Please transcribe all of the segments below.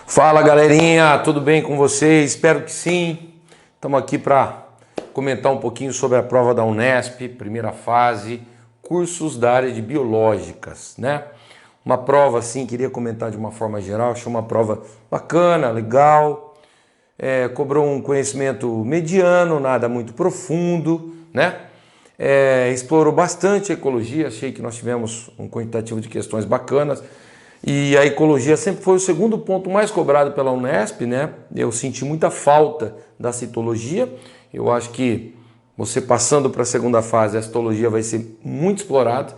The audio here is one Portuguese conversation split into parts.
Fala galerinha, tudo bem com vocês? Espero que sim. Estamos aqui para comentar um pouquinho sobre a prova da Unesp, primeira fase, cursos da área de biológicas, né? Uma prova assim, queria comentar de uma forma geral, achei uma prova bacana, legal, cobrou um conhecimento mediano, nada muito profundo, né? Explorou bastante a ecologia, achei que nós tivemos um quantitativo de questões bacanas. E a ecologia sempre foi o segundo ponto mais cobrado pela Unesp, né? Eu senti muita falta da citologia. Eu acho que você passando para a segunda fase, a citologia vai ser muito explorada.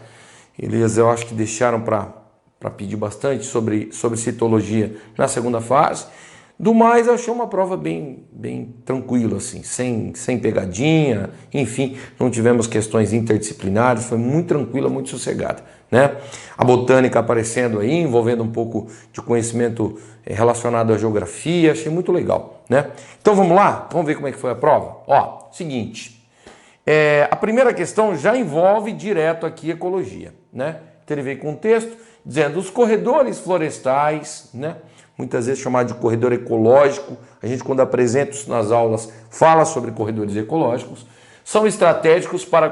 Eu acho que deixaram para pedir bastante sobre citologia na segunda fase. Do mais, eu achei uma prova bem tranquila, assim, sem pegadinha, enfim, não tivemos questões interdisciplinares, foi muito tranquila, muito sossegada, né? A botânica aparecendo aí, envolvendo um pouco de conhecimento relacionado à geografia, achei muito legal, né? Então vamos lá? Vamos ver como é que foi a prova? Ó, seguinte, a primeira questão já envolve direto aqui ecologia, né? Então ele veio com um texto dizendo os corredores florestais, né? Muitas vezes chamado de corredor ecológico, a gente quando apresenta isso nas aulas fala sobre corredores ecológicos, são estratégicos para a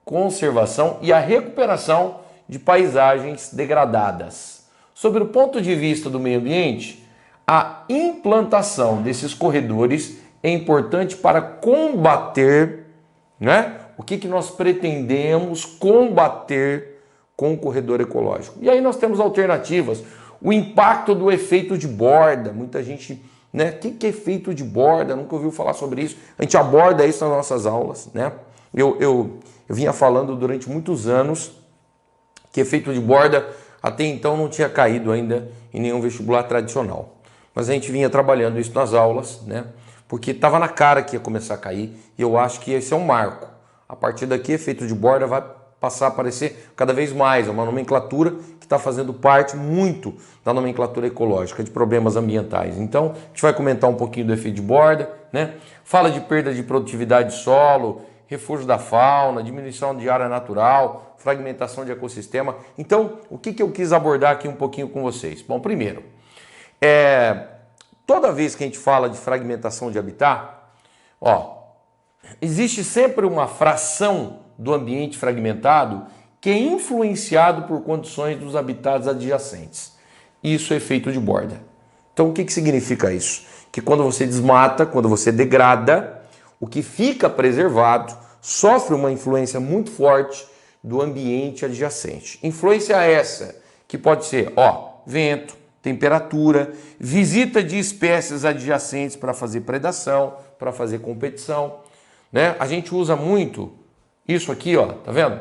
conservação e a recuperação de paisagens degradadas. Sob o ponto de vista do meio ambiente, a implantação desses corredores é importante para combater, né? O que nós pretendemos combater com o corredor ecológico. E aí nós temos alternativas. O impacto do efeito de borda, muita gente, né? O que é efeito de borda? Nunca ouviu falar sobre isso. A gente aborda isso nas nossas aulas, né? Eu vinha falando durante muitos anos que efeito de borda até então não tinha caído ainda em nenhum vestibular tradicional. Mas a gente vinha trabalhando isso nas aulas, né? Porque estava na cara que ia começar a cair e eu acho que esse é um marco. A partir daqui, efeito de borda vai passar a aparecer cada vez mais, é uma nomenclatura que está fazendo parte muito da nomenclatura ecológica de problemas ambientais. Então, a gente vai comentar um pouquinho do efeito de borda, né? Fala de perda de produtividade de solo, refúgio da fauna, diminuição de área natural, fragmentação de ecossistema. Então, o que eu quis abordar aqui um pouquinho com vocês? Bom, primeiro, toda vez que a gente fala de fragmentação de habitat, existe sempre uma fração do ambiente fragmentado que é influenciado por condições dos habitats adjacentes. Isso é efeito de borda. Então o que significa isso? Que quando você desmata, quando você degrada, o que fica preservado sofre uma influência muito forte do ambiente adjacente. Influência essa que pode ser vento, temperatura, visita de espécies adjacentes para fazer predação, para fazer competição, né? A gente usa muito isso aqui, tá vendo?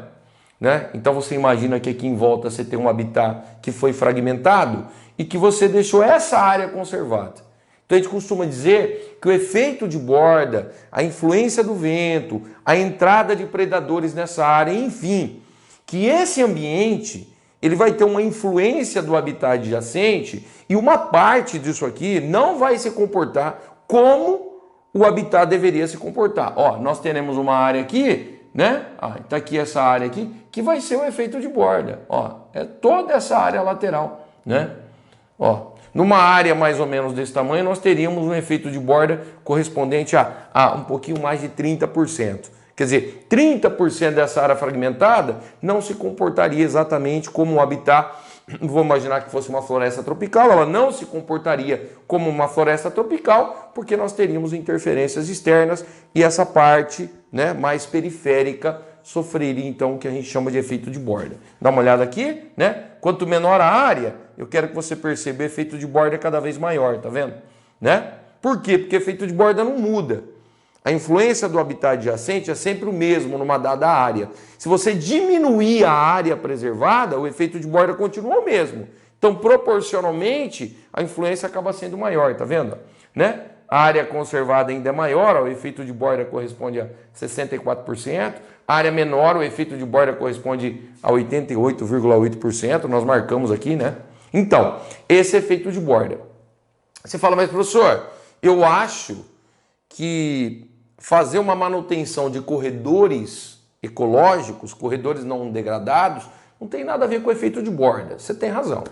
Né? Então você imagina que aqui em volta você tem um habitat que foi fragmentado e que você deixou essa área conservada. Então a gente costuma dizer que o efeito de borda, a influência do vento, a entrada de predadores nessa área, enfim, que esse ambiente ele vai ter uma influência do habitat adjacente e uma parte disso aqui não vai se comportar como o habitat deveria se comportar. Nós teremos uma área aqui, né? Tá aqui essa área aqui, que vai ser o efeito de borda. É toda essa área lateral, né? Numa área mais ou menos desse tamanho, nós teríamos um efeito de borda correspondente a um pouquinho mais de 30%. Quer dizer, 30% dessa área fragmentada não se comportaria exatamente como um habitat. Vou imaginar que fosse uma floresta tropical, ela não se comportaria como uma floresta tropical, porque nós teríamos interferências externas e essa parte, né, mais periférica sofreria então o que a gente chama de efeito de borda. Dá uma olhada aqui, né? Quanto menor a área, eu quero que você perceba o efeito de borda cada vez maior, tá vendo? Né? Por quê? Porque o efeito de borda não muda. A influência do habitat adjacente é sempre o mesmo numa dada área. Se você diminuir a área preservada, o efeito de borda continua o mesmo. Então, proporcionalmente, a influência acaba sendo maior, tá vendo? Né? A área conservada ainda é maior, o efeito de borda corresponde a 64%. A área menor, o efeito de borda corresponde a 88,8%. Nós marcamos aqui, né? Então, esse é efeito de borda. Você fala, mas professor, eu acho que fazer uma manutenção de corredores ecológicos, corredores não degradados, não tem nada a ver com o efeito de borda. Você tem razão.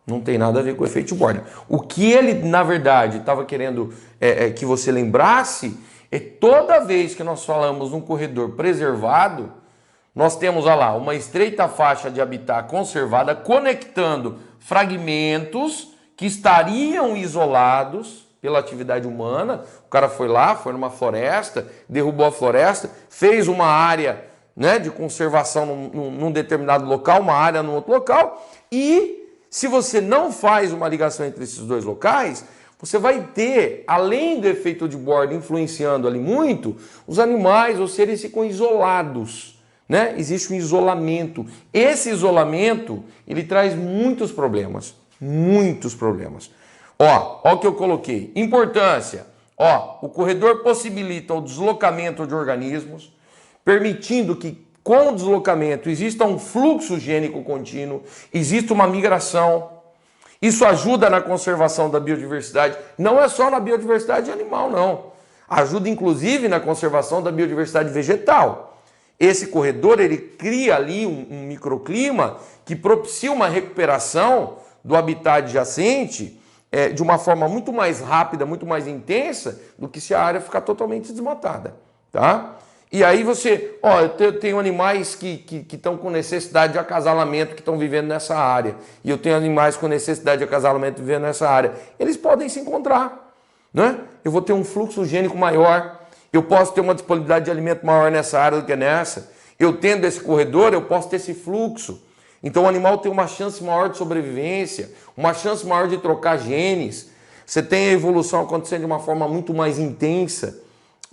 Não tem nada a ver com o efeito de borda. O que ele, na verdade, estava querendo que você lembrasse é toda vez que nós falamos num corredor preservado, nós temos, olha lá, uma estreita faixa de habitat conservada conectando fragmentos que estariam isolados pela atividade humana. O cara foi lá, foi numa floresta, derrubou a floresta, fez uma área, né, de conservação num determinado local, uma área num outro local, e se você não faz uma ligação entre esses dois locais, você vai ter, além do efeito de borda influenciando ali muito, os animais, os seres ficam isolados, né? Existe um isolamento. Esse isolamento, ele traz muitos problemas, muitos problemas. Ó o que eu coloquei. Importância. Ó, o corredor possibilita o deslocamento de organismos, permitindo que com o deslocamento exista um fluxo gênico contínuo, exista uma migração. Isso ajuda na conservação da biodiversidade. Não é só na biodiversidade animal, não. Ajuda inclusive na conservação da biodiversidade vegetal. Esse corredor, ele cria ali um microclima que propicia uma recuperação do habitat adjacente de uma forma muito mais rápida, muito mais intensa do que se a área ficar totalmente desmatada, tá? E aí você, ó, eu tenho animais que estão com necessidade de acasalamento, que estão vivendo nessa área. E eu tenho animais com necessidade de acasalamento vivendo nessa área. Eles podem se encontrar, né? Eu vou ter um fluxo gênico maior, eu posso ter uma disponibilidade de alimento maior nessa área do que nessa. Eu tendo esse corredor, eu posso ter esse fluxo. Então o animal tem uma chance maior de sobrevivência, uma chance maior de trocar genes. Você tem a evolução acontecendo de uma forma muito mais intensa.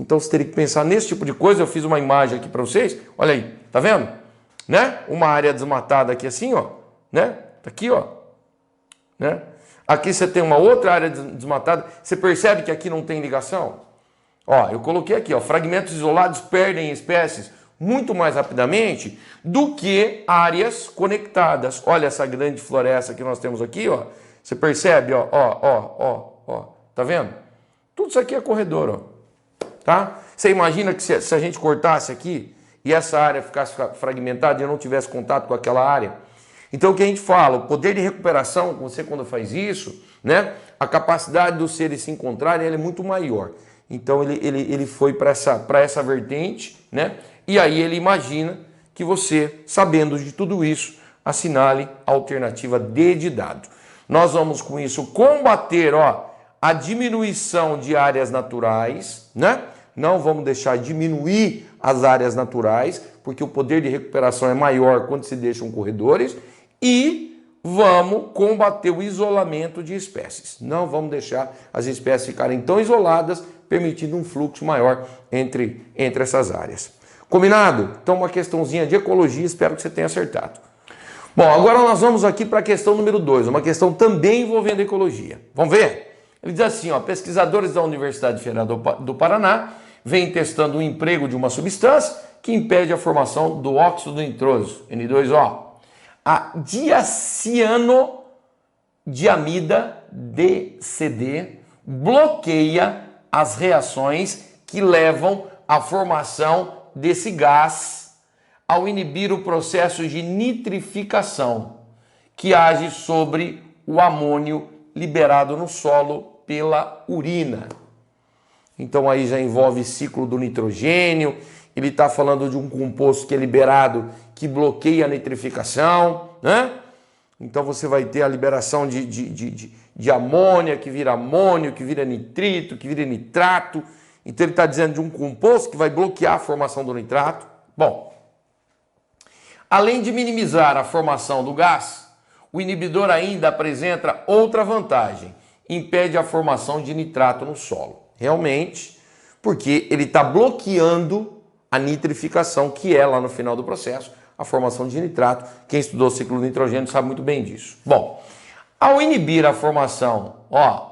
Então você teria que pensar nesse tipo de coisa. Eu fiz uma imagem aqui para vocês. Olha aí, tá vendo? Né? Uma área desmatada aqui assim, ó, né? Tá aqui, ó, né? Aqui você tem uma outra área desmatada. Você percebe que aqui não tem ligação? Ó, eu coloquei aqui, ó, fragmentos isolados perdem espécies muito mais rapidamente do que áreas conectadas. Olha essa grande floresta que nós temos aqui, ó. Você percebe, ó, tá vendo? Tudo isso aqui é corredor, ó. Tá? Você imagina que se a gente cortasse aqui e essa área ficasse fragmentada e eu não tivesse contato com aquela área? Então o que a gente fala, o poder de recuperação, você quando faz isso, né, a capacidade dos seres se encontrarem é muito maior. Então ele foi para essa vertente, né, e aí ele imagina que você, sabendo de tudo isso, assinale a alternativa D de dado. Nós vamos com isso combater, ó, a diminuição de áreas naturais, né? Não vamos deixar diminuir as áreas naturais, porque o poder de recuperação é maior quando se deixam corredores, e vamos combater o isolamento de espécies. Não vamos deixar as espécies ficarem tão isoladas, permitindo um fluxo maior entre essas áreas. Combinado? Então uma questãozinha de ecologia, espero que você tenha acertado. Bom, agora nós vamos aqui para a questão número 2, uma questão também envolvendo ecologia. Vamos ver? Ele diz assim, ó, pesquisadores da Universidade Federal do Paraná vêm testando o emprego de uma substância que impede a formação do óxido nitroso, N2O. A diacianodiamida, DCD, bloqueia as reações que levam à formação desse gás ao inibir o processo de nitrificação, que age sobre o amônio liberado no solo pela urina. Então aí já envolve ciclo do nitrogênio, ele está falando de um composto que é liberado que bloqueia a nitrificação, né? Então você vai ter a liberação de amônia, que vira amônio, que vira nitrito, que vira nitrato. Então ele está dizendo de um composto que vai bloquear a formação do nitrato. Bom, além de minimizar a formação do gás, o inibidor ainda apresenta outra vantagem, impede a formação de nitrato no solo. Realmente, porque ele está bloqueando a nitrificação, que é lá no final do processo, a formação de nitrato. Quem estudou o ciclo do nitrogênio sabe muito bem disso. Bom, ao inibir a formação, ó,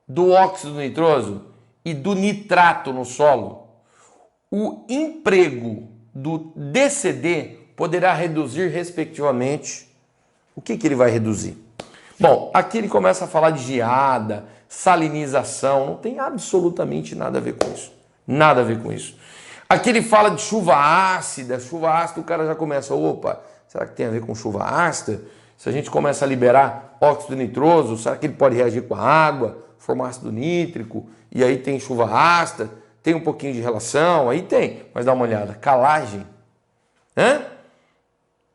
do óxido nitroso e do nitrato no solo, o emprego do DCD poderá reduzir, respectivamente, o que ele vai reduzir? Bom, aqui ele começa a falar de geada, salinização, não tem absolutamente nada a ver com isso. Nada a ver com isso. Aqui ele fala de chuva ácida, o cara já começa, opa, será que tem a ver com chuva ácida? Se a gente começa a liberar óxido nitroso, será que ele pode reagir com a água, formar ácido nítrico, e aí tem chuva ácida, tem um pouquinho de relação, aí tem, mas dá uma olhada, calagem,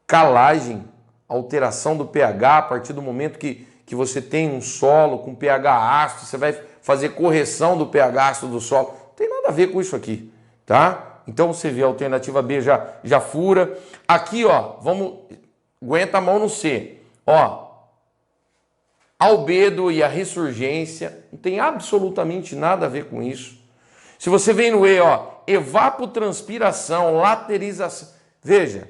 calagem, alteração do pH a partir do momento que você tem um solo com pH ácido, você vai fazer correção do pH ácido do solo, não tem nada a ver com isso aqui, tá? Então você vê a alternativa B já fura. Aqui, ó, aguenta a mão no C, ó, albedo e a ressurgência, não tem absolutamente nada a ver com isso. Se você vem no E, ó, evapotranspiração, laterização, veja,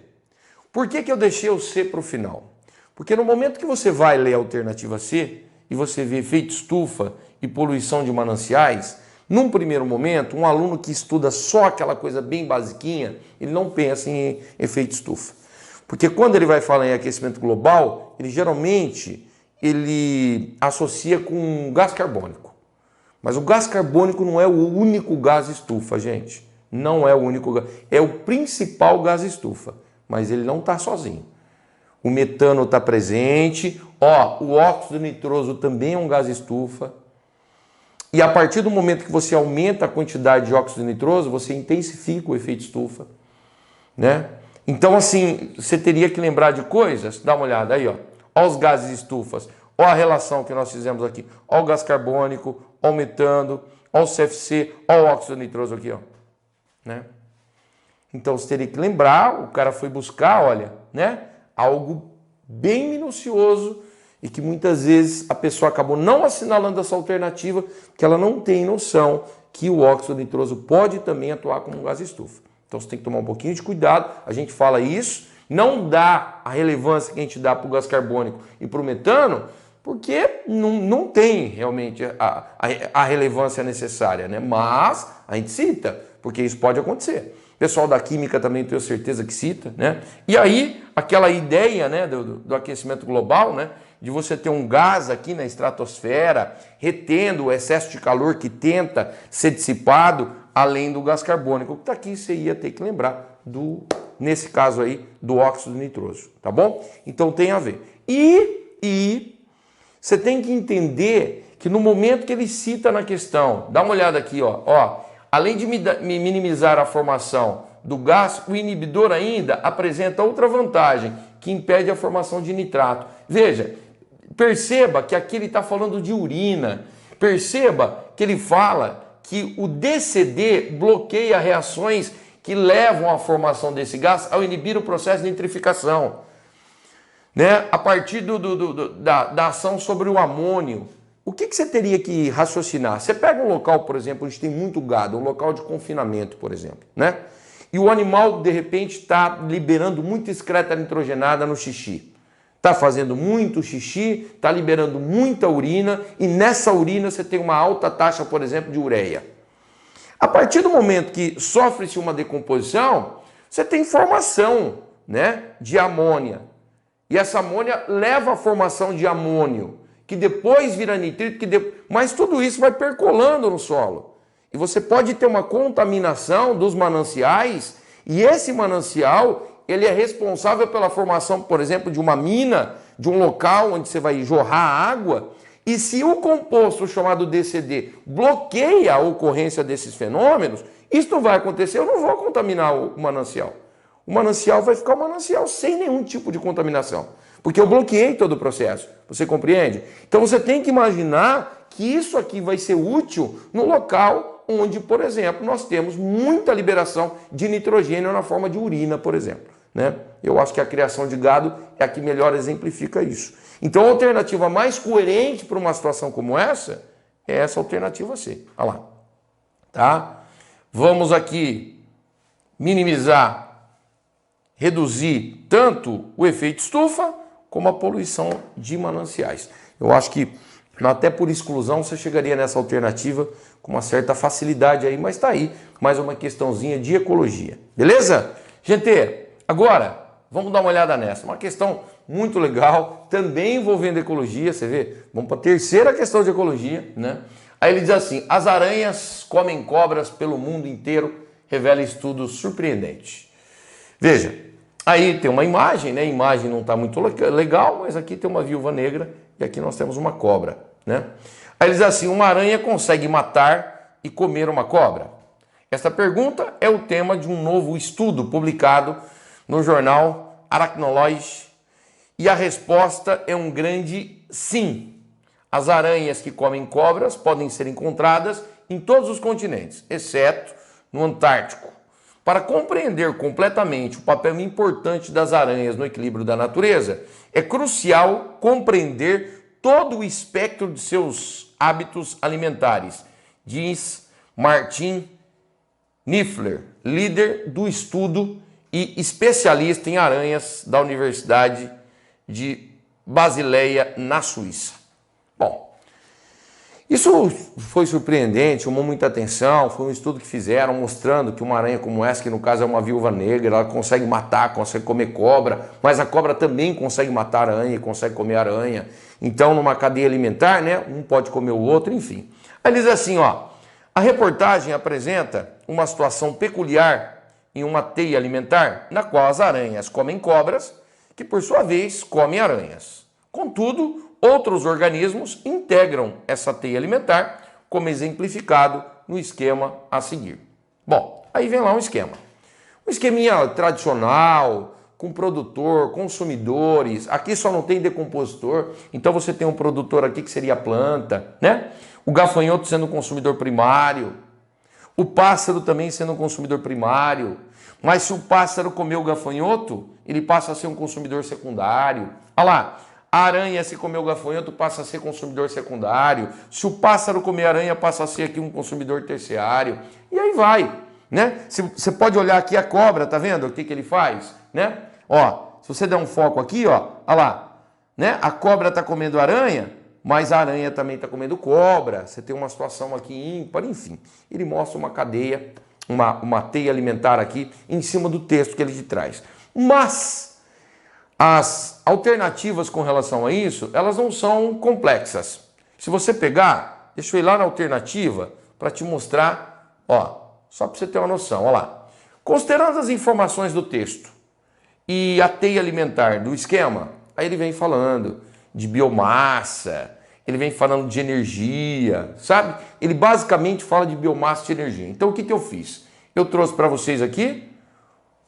por que eu deixei o C para o final? Porque no momento que você vai ler a alternativa C e você vê efeito estufa e poluição de mananciais, num primeiro momento, um aluno que estuda só aquela coisa bem basiquinha, ele não pensa em efeito estufa. Porque quando ele vai falar em aquecimento global, ele geralmente associa com gás carbônico. Mas o gás carbônico não é o único gás estufa, gente. Não é o único gás. É o principal gás estufa, mas ele não está sozinho. O metano está presente, ó, o óxido nitroso também é um gás estufa. E a partir do momento que você aumenta a quantidade de óxido nitroso, você intensifica o efeito estufa, né? Então, assim, você teria que lembrar de coisas, dá uma olhada aí, ó. Ó os gases estufas, ó a relação que nós fizemos aqui, ó o gás carbônico, ó o metano, ó o CFC, ó o óxido nitroso aqui, ó, né? Então, você teria que lembrar, o cara foi buscar, olha, né? Algo bem minucioso e que muitas vezes a pessoa acabou não assinalando essa alternativa, que ela não tem noção que o óxido nitroso pode também atuar como um gás estufa. Então você tem que tomar um pouquinho de cuidado, a gente fala isso, não dá a relevância que a gente dá para o gás carbônico e para o metano, porque não tem realmente a relevância necessária, né? Mas a gente cita, porque isso pode acontecer. O pessoal da química também tenho certeza que cita, né? E aí, aquela ideia, né, do aquecimento global, né, de você ter um gás aqui na estratosfera, retendo o excesso de calor que tenta ser dissipado, além do gás carbônico, que está aqui, você ia ter que lembrar, nesse caso aí, do óxido nitroso, tá bom? Então tem a ver. E você tem que entender que no momento que ele cita na questão, dá uma olhada aqui, ó, além de minimizar a formação do gás, o inibidor ainda apresenta outra vantagem, que impede a formação de nitrato. Veja, perceba que aqui ele está falando de urina. Perceba que ele fala que o DCD bloqueia reações que levam à formação desse gás ao inibir o processo de nitrificação, né? A partir da ação sobre o amônio. O que você teria que raciocinar? Você pega um local, por exemplo, onde tem muito gado, um local de confinamento, por exemplo, né? E o animal, de repente, está liberando muita excreta nitrogenada no xixi. Está fazendo muito xixi, está liberando muita urina, e nessa urina você tem uma alta taxa, por exemplo, de ureia. A partir do momento que sofre-se uma decomposição, você tem formação, né, de amônia. E essa amônia leva à formação de amônio, que depois vira nitrito, mas tudo isso vai percolando no solo. E você pode ter uma contaminação dos mananciais, e esse manancial ele é responsável pela formação, por exemplo, de uma mina, de um local onde você vai jorrar água, e se o composto chamado DCD bloqueia a ocorrência desses fenômenos, isso não vai acontecer, eu não vou contaminar o manancial. O manancial vai ficar um manancial sem nenhum tipo de contaminação, porque eu bloqueei todo o processo, você compreende? Então você tem que imaginar que isso aqui vai ser útil no local onde, por exemplo, nós temos muita liberação de nitrogênio na forma de urina, por exemplo, né? Eu acho que a criação de gado é a que melhor exemplifica isso. Então a alternativa mais coerente para uma situação como essa é essa alternativa C. Olha lá. Tá? Vamos aqui minimizar, reduzir tanto o efeito estufa como a poluição de mananciais. Eu acho que até por exclusão você chegaria nessa alternativa com uma certa facilidade aí, mas está aí mais uma questãozinha de ecologia. Beleza? Gente, agora vamos dar uma olhada nessa. Uma questão muito legal, também envolvendo ecologia, você vê? Vamos para a terceira questão de ecologia, né? Aí ele diz assim, as aranhas comem cobras pelo mundo inteiro, revela estudo surpreendente. Veja, Aí tem uma imagem, né? A imagem não está muito legal, mas aqui tem uma viúva negra e aqui nós temos uma cobra, né? Aí eles dizem assim, uma aranha consegue matar e comer uma cobra? Essa pergunta é o tema de um novo estudo publicado no jornal Arachnology e a resposta é um grande sim. As aranhas que comem cobras podem ser encontradas em todos os continentes, exceto no Antártico. Para compreender completamente o papel importante das aranhas no equilíbrio da natureza, é crucial compreender todo o espectro de seus hábitos alimentares, diz Martin Niffler, líder do estudo e especialista em aranhas da Universidade de Basileia, na Suíça. Bom, isso foi surpreendente, chamou muita atenção, foi um estudo que fizeram mostrando que uma aranha como essa, que no caso é uma viúva negra, ela consegue matar, consegue comer cobra, mas a cobra também consegue matar aranha e consegue comer aranha. Então, numa cadeia alimentar, né, um pode comer o outro, enfim. Aí diz assim, ó, a reportagem apresenta uma situação peculiar em uma teia alimentar, na qual as aranhas comem cobras, que por sua vez comem aranhas. Contudo, outros organismos integram essa teia alimentar, como exemplificado no esquema a seguir. Bom, aí vem lá um esquema. Um esqueminha tradicional, com produtor, consumidores. Aqui só não tem decompositor, então você tem um produtor aqui que seria a planta, né? O gafanhoto sendo um consumidor primário. O pássaro também sendo um consumidor primário. Mas se o pássaro comer o gafanhoto, ele passa a ser um consumidor secundário. Olha lá, a aranha, se comer o gafanhoto, passa a ser consumidor secundário. Se o pássaro comer a aranha, passa a ser aqui um consumidor terciário. E aí vai, né? Você pode olhar aqui a cobra, tá vendo o que ele faz, né? Ó, se você der um foco aqui, ó, olha lá, né? A cobra está comendo aranha, mas a aranha também está comendo cobra. Você tem uma situação aqui ímpar, enfim. Ele mostra uma cadeia, uma teia alimentar aqui em cima do texto que ele te traz. Mas as alternativas com relação a isso, elas não são complexas. Se você pegar, deixa eu ir lá na alternativa para te mostrar, ó, só para você ter uma noção, ó lá. Considerando as informações do texto e a teia alimentar do esquema, aí ele vem falando de biomassa, ele vem falando de energia, sabe? Ele basicamente fala de biomassa e de energia. Então o que eu fiz? Eu trouxe para vocês aqui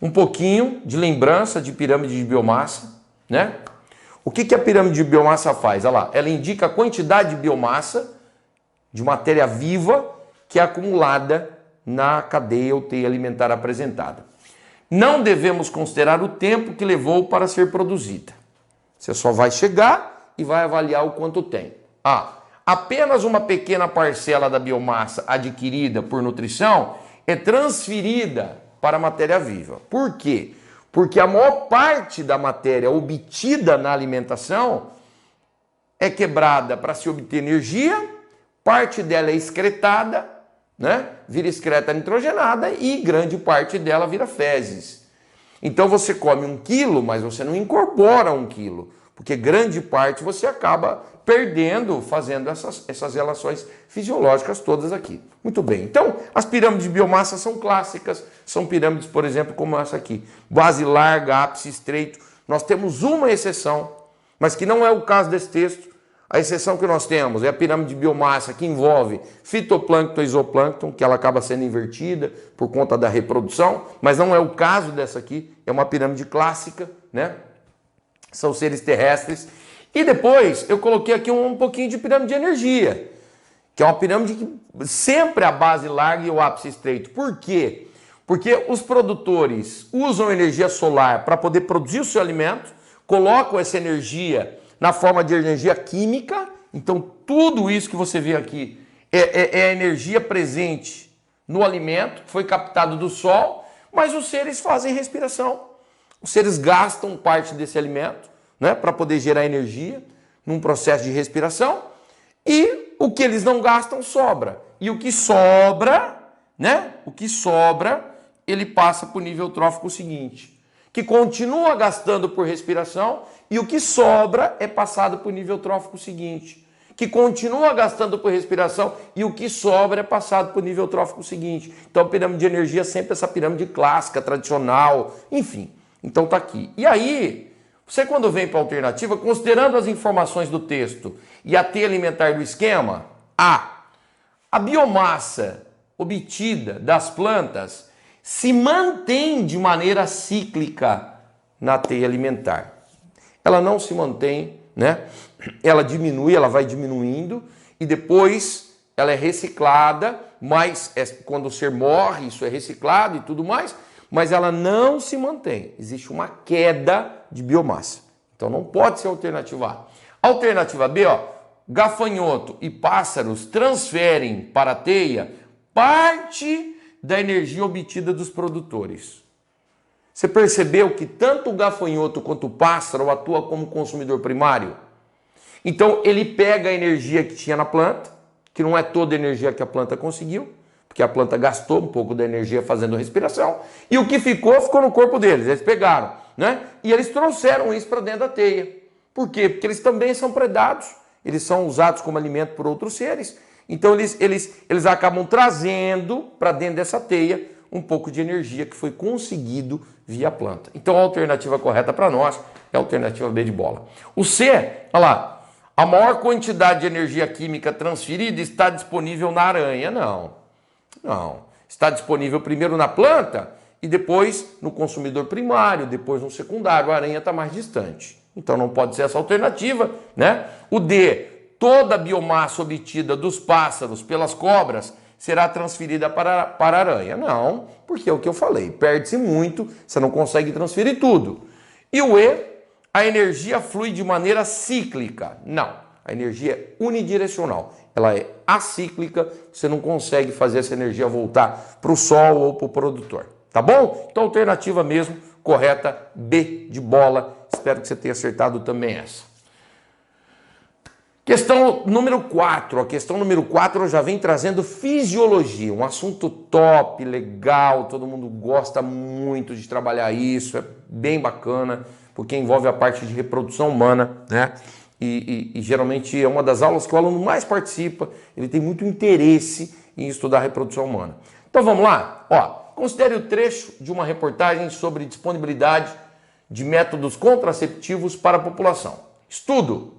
um pouquinho de lembrança de pirâmide de biomassa, né? O que a pirâmide de biomassa faz? Olha lá, ela indica a quantidade de biomassa de matéria viva que é acumulada na cadeia ou teia alimentar apresentada. Não devemos considerar o tempo que levou para ser produzida. Você só vai chegar e vai avaliar o quanto tem. Apenas uma pequena parcela da biomassa adquirida por nutrição é transferida para a matéria viva. Por quê? Porque a maior parte da matéria obtida na alimentação é quebrada para se obter energia, parte dela é excretada, né? Vira excreta nitrogenada e grande parte dela vira fezes. Então você come 1 quilo, mas você não incorpora 1 quilo, porque grande parte você acaba perdendo fazendo essas relações fisiológicas todas aqui. Muito bem, então as pirâmides de biomassa são clássicas, são pirâmides, por exemplo, como essa aqui, base larga, ápice estreito. Nós temos uma exceção, mas que não é o caso desse texto. A exceção que nós temos é a pirâmide de biomassa, que envolve fitoplâncton e zooplâncton, que ela acaba sendo invertida por conta da reprodução, mas não é o caso dessa aqui, é uma pirâmide clássica, né? São seres terrestres. E depois eu coloquei aqui um pouquinho de pirâmide de energia, que é uma pirâmide que sempre a base larga e o ápice estreito. Por quê? Porque os produtores usam energia solar para poder produzir o seu alimento, colocam essa energia na forma de energia química. Então tudo isso que você vê aqui é a energia presente no alimento, que foi captado do sol, mas os seres fazem respiração. Os seres gastam parte desse alimento, né, para poder gerar energia num processo de respiração, e o que eles não gastam sobra. E o que sobra, né, ele passa para o nível trófico seguinte, que continua gastando por respiração, e o que sobra é passado para o nível trófico seguinte, que continua gastando por respiração, e o que sobra é passado para o nível trófico seguinte. Então a pirâmide de energia é sempre essa pirâmide clássica, tradicional, enfim. Então tá aqui. E aí, você quando vem para a alternativa, considerando as informações do texto e a teia alimentar do esquema, a biomassa obtida das plantas se mantém de maneira cíclica na teia alimentar. Ela não se mantém, né? Ela diminui, ela vai diminuindo e depois ela é reciclada, mas quando o ser morre, isso é reciclado e tudo mais, mas ela não se mantém. Existe uma queda de biomassa. Então não pode ser a alternativa A. Alternativa B, ó, gafanhoto e pássaros transferem para a teia parte da energia obtida dos produtores. Você percebeu que tanto o gafanhoto quanto o pássaro atua como consumidor primário? Então ele pega a energia que tinha na planta, que não é toda a energia que a planta conseguiu, porque a planta gastou um pouco da energia fazendo respiração, e o que ficou, ficou no corpo deles, eles pegaram, né? E eles trouxeram isso para dentro da teia. Por quê? Porque eles também são predados, eles são usados como alimento por outros seres, então eles acabam trazendo para dentro dessa teia um pouco de energia que foi conseguido via planta. Então a alternativa correta para nós é a alternativa B de bola. O C, olha lá, a maior quantidade de energia química transferida está disponível na aranha. Não. Está disponível primeiro na planta e depois no consumidor primário, depois no secundário. A aranha está mais distante. Então não pode ser essa alternativa, né? O D, toda a biomassa obtida dos pássaros pelas cobras será transferida para a aranha. Não, porque é o que eu falei, perde-se muito, você não consegue transferir tudo. E o E, a energia flui de maneira cíclica. Não, a energia é unidirecional. Ela é acíclica, você não consegue fazer essa energia voltar para o sol ou para o produtor. Tá bom? Então, alternativa mesmo, correta, B de bola. Espero que você tenha acertado também essa. Questão número 4. A questão número 4 já vem trazendo fisiologia, um assunto top, legal, todo mundo gosta muito de trabalhar isso, é bem bacana, porque envolve a parte de reprodução humana, né? E geralmente é uma das aulas que o aluno mais participa, ele tem muito interesse em estudar a reprodução humana. Então vamos lá? Ó, considere o trecho de uma reportagem sobre disponibilidade de métodos contraceptivos para a população. Estudo.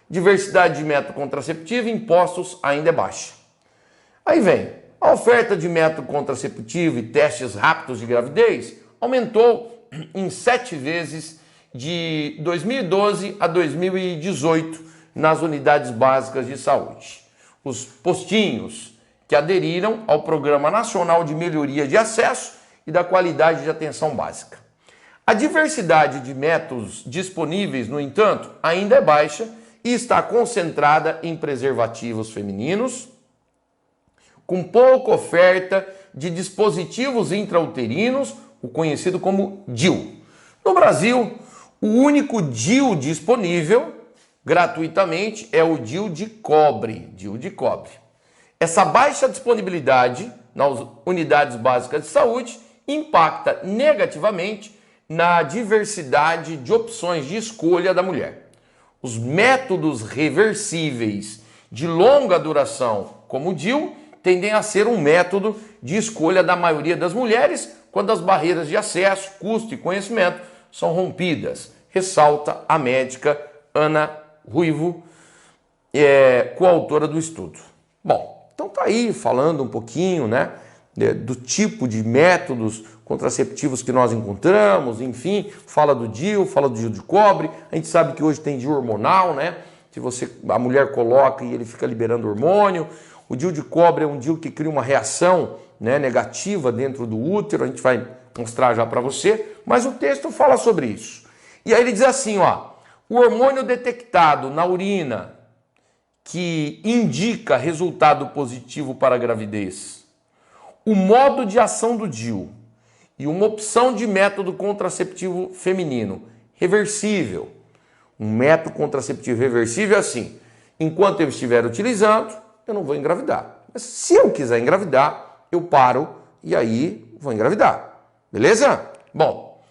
Diversidade de método contraceptivo impostos ainda é baixa. Aí vem, a oferta de método contraceptivo e testes rápidos de gravidez aumentou em 7 vezes de 2012 a 2018 nas unidades básicas de saúde. Os postinhos que aderiram ao Programa Nacional de Melhoria de Acesso e da Qualidade de Atenção Básica. A diversidade de métodos disponíveis, no entanto, ainda é baixa e está concentrada em preservativos femininos, com pouca oferta de dispositivos intrauterinos, o conhecido como DIU. No Brasil, o único DIU disponível gratuitamente é o DIU de cobre. Essa baixa disponibilidade nas unidades básicas de saúde impacta negativamente na diversidade de opções de escolha da mulher. Os métodos reversíveis de longa duração, como o DIU, tendem a ser um método de escolha da maioria das mulheres quando as barreiras de acesso, custo e conhecimento são rompidas, ressalta a médica Ana Ruivo, coautora do estudo. Bom, então tá aí falando um pouquinho, né, do tipo de métodos contraceptivos que nós encontramos, enfim, fala do DIU de cobre, a gente sabe que hoje tem DIU hormonal, né, que a mulher coloca e ele fica liberando hormônio. O DIU de cobre é um DIU que cria uma reação, né, negativa dentro do útero, a gente vai mostrar já para você, mas o texto fala sobre isso. E aí ele diz assim, ó, o hormônio detectado na urina que indica resultado positivo para a gravidez, o modo de ação do DIU e uma opção de método contraceptivo feminino reversível. Um método contraceptivo reversível é assim, enquanto eu estiver utilizando, eu não vou engravidar. Mas se eu quiser engravidar, eu paro e aí vou engravidar. Beleza? Bom,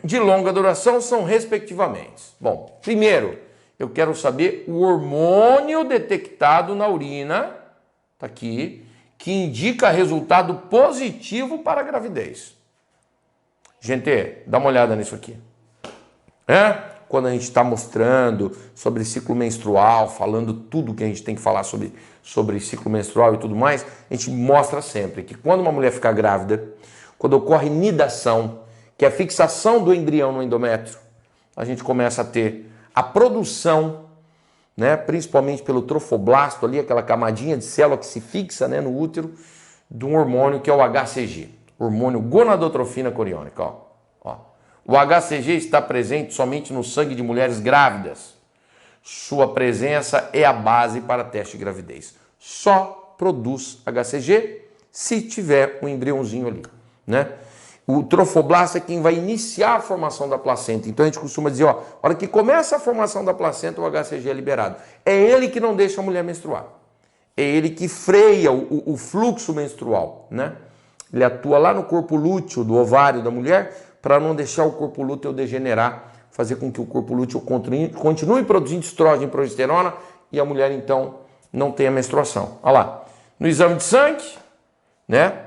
de longa duração são respectivamente. Bom, primeiro, eu quero saber o hormônio detectado na urina, tá aqui, que indica resultado positivo para a gravidez. Gente, dá uma olhada nisso aqui. Quando a gente está mostrando sobre ciclo menstrual, falando tudo que a gente tem que falar sobre ciclo menstrual e tudo mais, a gente mostra sempre que quando uma mulher fica grávida, quando ocorre nidação, que é a fixação do embrião no endométrio, a gente começa a ter a produção, né, principalmente pelo trofoblasto ali, aquela camadinha de célula que se fixa, né, no útero, de um hormônio que é o HCG, hormônio gonadotrofina coriônica. Ó. O HCG está presente somente no sangue de mulheres grávidas. Sua presença é a base para teste de gravidez. Só produz HCG se tiver um embriãozinho ali, né? O trofoblasto é quem vai iniciar a formação da placenta. Então a gente costuma dizer, ó, a hora que começa a formação da placenta, o HCG é liberado. É ele que não deixa a mulher menstruar. É ele que freia o fluxo menstrual, né? Ele atua lá no corpo lúteo do ovário da mulher para não deixar o corpo lúteo degenerar, fazer com que o corpo lúteo continue produzindo estrógeno e progesterona e a mulher então não tenha menstruação. Olha lá, no exame de sangue, né?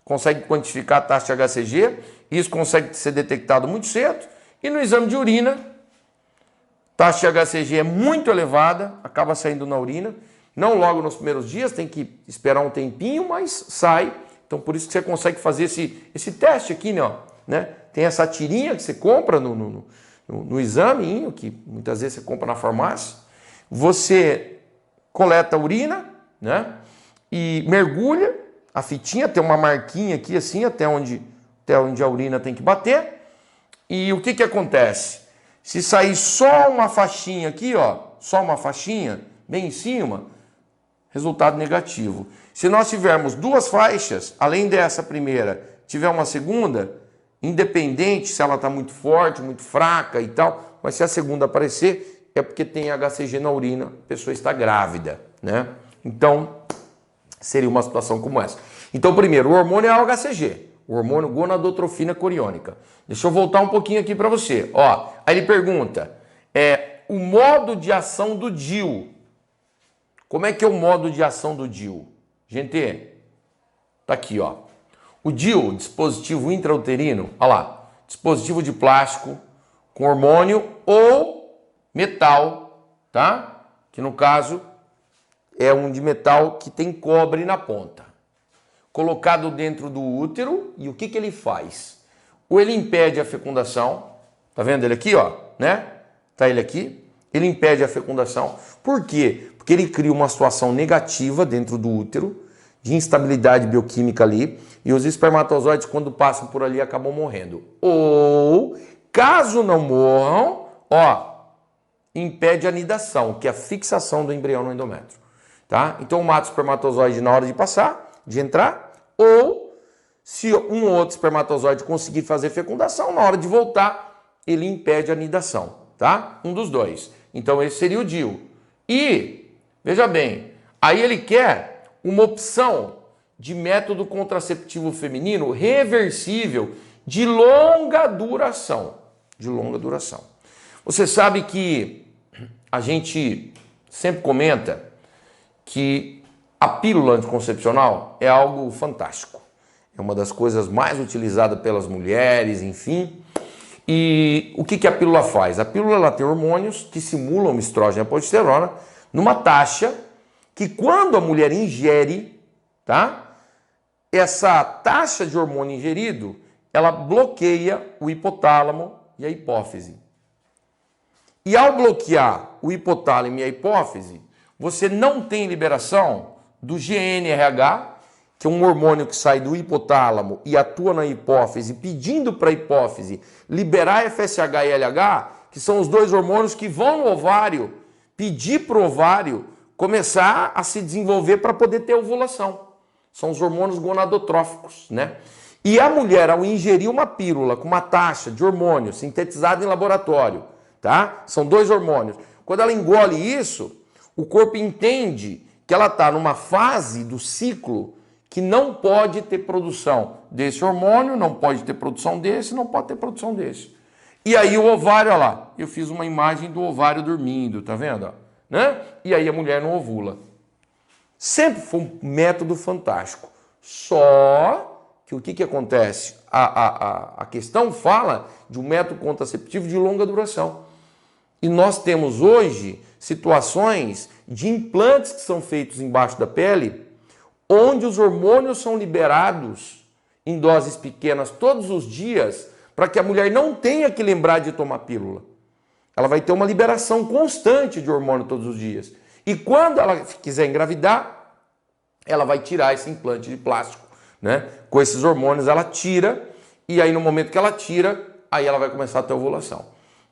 Consegue quantificar a taxa de HCG, isso consegue ser detectado muito cedo, e no exame de urina, taxa de HCG é muito elevada, acaba saindo na urina, não logo nos primeiros dias, tem que esperar um tempinho, mas sai. Então por isso que você consegue fazer esse teste aqui, né? Tem essa tirinha que você compra no exame, que muitas vezes você compra na farmácia, você coleta a urina, né? E mergulha, a fitinha tem uma marquinha aqui assim, até onde a urina tem que bater. E o que acontece? Se sair só uma faixinha aqui, ó, só uma faixinha bem em cima, resultado negativo. Se nós tivermos duas faixas, além dessa primeira, tiver uma segunda, independente se ela está muito forte, muito fraca e tal, mas se a segunda aparecer, é porque tem HCG na urina, a pessoa está grávida, né? Então, seria uma situação como essa. Então, primeiro, o hormônio é o HCG, o hormônio gonadotrofina coriônica. Deixa eu voltar um pouquinho aqui para você. Ó, aí ele pergunta, o modo de ação do DIU. Como é que é o modo de ação do DIU? Gente, tá aqui, ó. O DIU, dispositivo intrauterino, olha lá, dispositivo de plástico com hormônio ou metal, tá? Que no caso é um de metal que tem cobre na ponta. Colocado dentro do útero, e o que ele faz? Ou ele impede a fecundação, tá vendo ele aqui, ó, né? Tá ele aqui, ele impede a fecundação. Por quê? Porque ele cria uma situação negativa dentro do útero, de instabilidade bioquímica ali, e os espermatozoides, quando passam por ali, acabam morrendo. Ou, caso não morram, ó, impede a nidação, que é a fixação do embrião no endométrio. Tá? Então mata o espermatozoide na hora de passar, de entrar, ou se um ou outro espermatozoide conseguir fazer fecundação, na hora de voltar, ele impede a nidação, tá? Um dos dois. Então esse seria o DIU. E, veja bem, aí ele quer uma opção de método contraceptivo feminino reversível de longa duração. De longa duração. Você sabe que a gente sempre comenta que a pílula anticoncepcional é algo fantástico. É uma das coisas mais utilizadas pelas mulheres, enfim. E o que a pílula faz? A pílula ela tem hormônios que simulam estrógeno e a progesterona numa taxa que quando a mulher ingere, tá? Essa taxa de hormônio ingerido, ela bloqueia o hipotálamo e a hipófise. E ao bloquear o hipotálamo e a hipófise, você não tem liberação do GnRH, que é um hormônio que sai do hipotálamo e atua na hipófise, pedindo para a hipófise liberar FSH e LH, que são os dois hormônios que vão no ovário, pedir para o ovário começar a se desenvolver para poder ter ovulação. São os hormônios gonadotróficos, né? E a mulher, ao ingerir uma pílula com uma taxa de hormônio sintetizado em laboratório, tá? São dois hormônios. Quando ela engole isso, o corpo entende que ela está numa fase do ciclo que não pode ter produção desse hormônio, não pode ter produção desse, não pode ter produção desse. E aí o ovário, olha lá, eu fiz uma imagem do ovário dormindo, tá vendo? Né? E aí a mulher não ovula. Sempre foi um método fantástico. Só que que o que acontece? A questão fala de um método contraceptivo de longa duração. E nós temos hoje situações de implantes que são feitos embaixo da pele, onde os hormônios são liberados em doses pequenas todos os dias, para que a mulher não tenha que lembrar de tomar pílula. Ela vai ter uma liberação constante de hormônio todos os dias. E quando ela quiser engravidar, ela vai tirar esse implante de plástico, né? Com esses hormônios ela tira, e aí no momento que ela tira, aí ela vai começar a ter ovulação,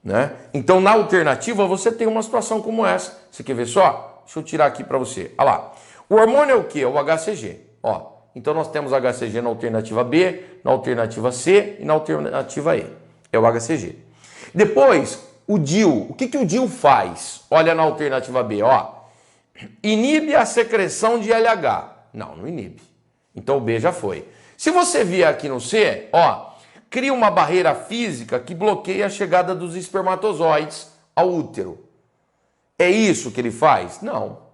né? Então na alternativa você tem uma situação como essa. Você quer ver só? Deixa eu tirar aqui para você. Olha lá. O hormônio é o que? É o HCG. Ó, então nós temos HCG na alternativa B, na alternativa C e na alternativa E. É o HCG. Depois, o DIU. O que o DIU faz? Olha na alternativa B, ó. Inibe a secreção de LH. Não inibe. Então o B já foi. Se você vier aqui no C, ó, cria uma barreira física que bloqueia a chegada dos espermatozoides ao útero. É isso que ele faz? Não.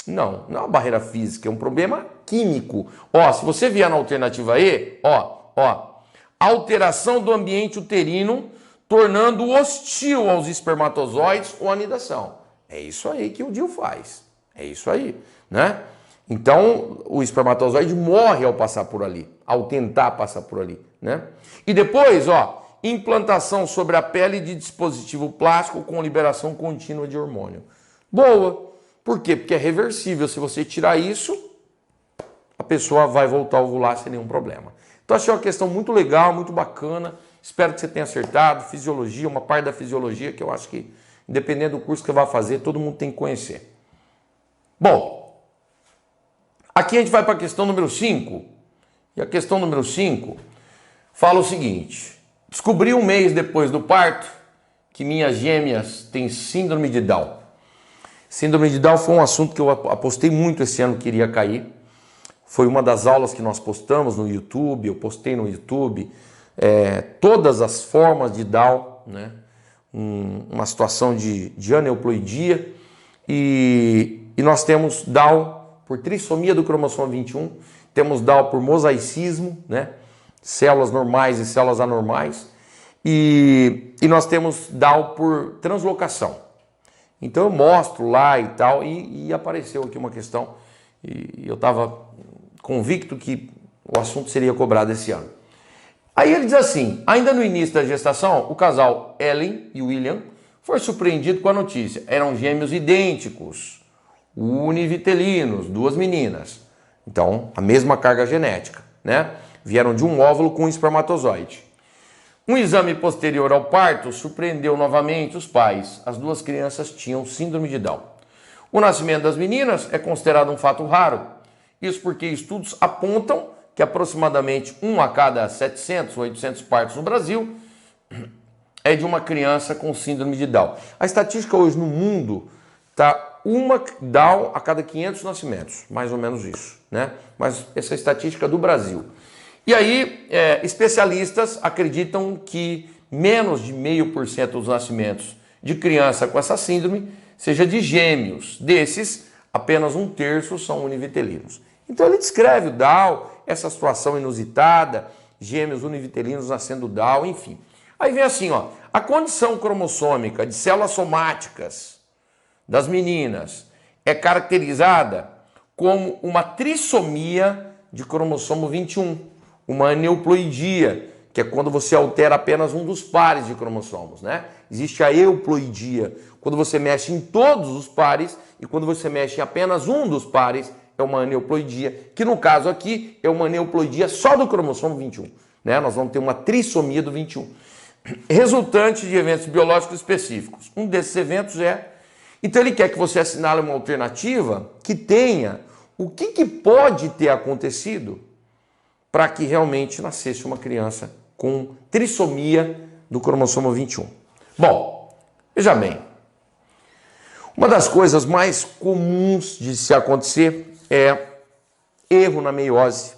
Não é uma barreira física, é um problema químico. Ó, se você vier na alternativa E, ó, alteração do ambiente uterino, tornando hostil aos espermatozoides ou anidação. É isso aí que o DIU faz. É isso aí, né? Então, o espermatozoide morre ao passar por ali, ao tentar passar por ali, né? E depois, ó, implantação sobre a pele de dispositivo plástico com liberação contínua de hormônio. Boa. Por quê? Porque é reversível. Se você tirar isso, a pessoa vai voltar a ovular sem nenhum problema. Então, achei uma questão muito legal, muito bacana. Espero que você tenha acertado. Fisiologia, uma parte da fisiologia que eu acho que, independente do curso que você vai fazer, todo mundo tem que conhecer. Bom, aqui a gente vai para a questão número 5. E a questão número 5 fala o seguinte. Descobri um mês depois do parto que minhas gêmeas têm síndrome de Down. Síndrome de Down foi um assunto que eu apostei muito esse ano que iria cair. Foi uma das aulas que nós postamos no YouTube, eu postei no YouTube todas as formas de Down, né? Uma situação de aneuploidia. E nós temos Down por trissomia do cromossomo 21, temos Down por mosaicismo, né? Células normais e células anormais. E nós temos Down por translocação. Então eu mostro lá e tal, e apareceu aqui uma questão, e eu estava convicto que o assunto seria cobrado esse ano. Aí ele diz assim, ainda no início da gestação, o casal Ellen e William foi surpreendido com a notícia. Eram gêmeos idênticos, univitelinos, duas meninas. Então, a mesma carga genética, né? Vieram de um óvulo com um espermatozoide. Um exame posterior ao parto surpreendeu novamente os pais. As duas crianças tinham síndrome de Down. O nascimento das meninas é considerado um fato raro. Isso porque estudos apontam que aproximadamente 1 a cada 700 ou 800 partos no Brasil é de uma criança com síndrome de Down. A estatística hoje no mundo está uma Down a cada 500 nascimentos, mais ou menos isso, né? Mas essa é a estatística do Brasil. E aí, especialistas acreditam que menos de 0,5% dos nascimentos de criança com essa síndrome seja de gêmeos. Desses, apenas 1/3 são univitelinos. Então ele descreve o Down, essa situação inusitada, gêmeos univitelinos nascendo Down, enfim. Aí vem assim, ó, a condição cromossômica de células somáticas das meninas é caracterizada como uma trissomia de cromossomo 21. Uma aneuploidia, que é quando você altera apenas um dos pares de cromossomos, né? Existe a euploidia, quando você mexe em todos os pares, e quando você mexe em apenas um dos pares, é uma aneuploidia, que no caso aqui é uma aneuploidia só do cromossomo 21, né? Nós vamos ter uma trissomia do 21, resultante de eventos biológicos específicos. Um desses eventos então ele quer que você assinale uma alternativa que tenha o que pode ter acontecido para que realmente nascesse uma criança com trissomia do cromossomo 21. Bom, veja bem, uma das coisas mais comuns de se acontecer é erro na meiose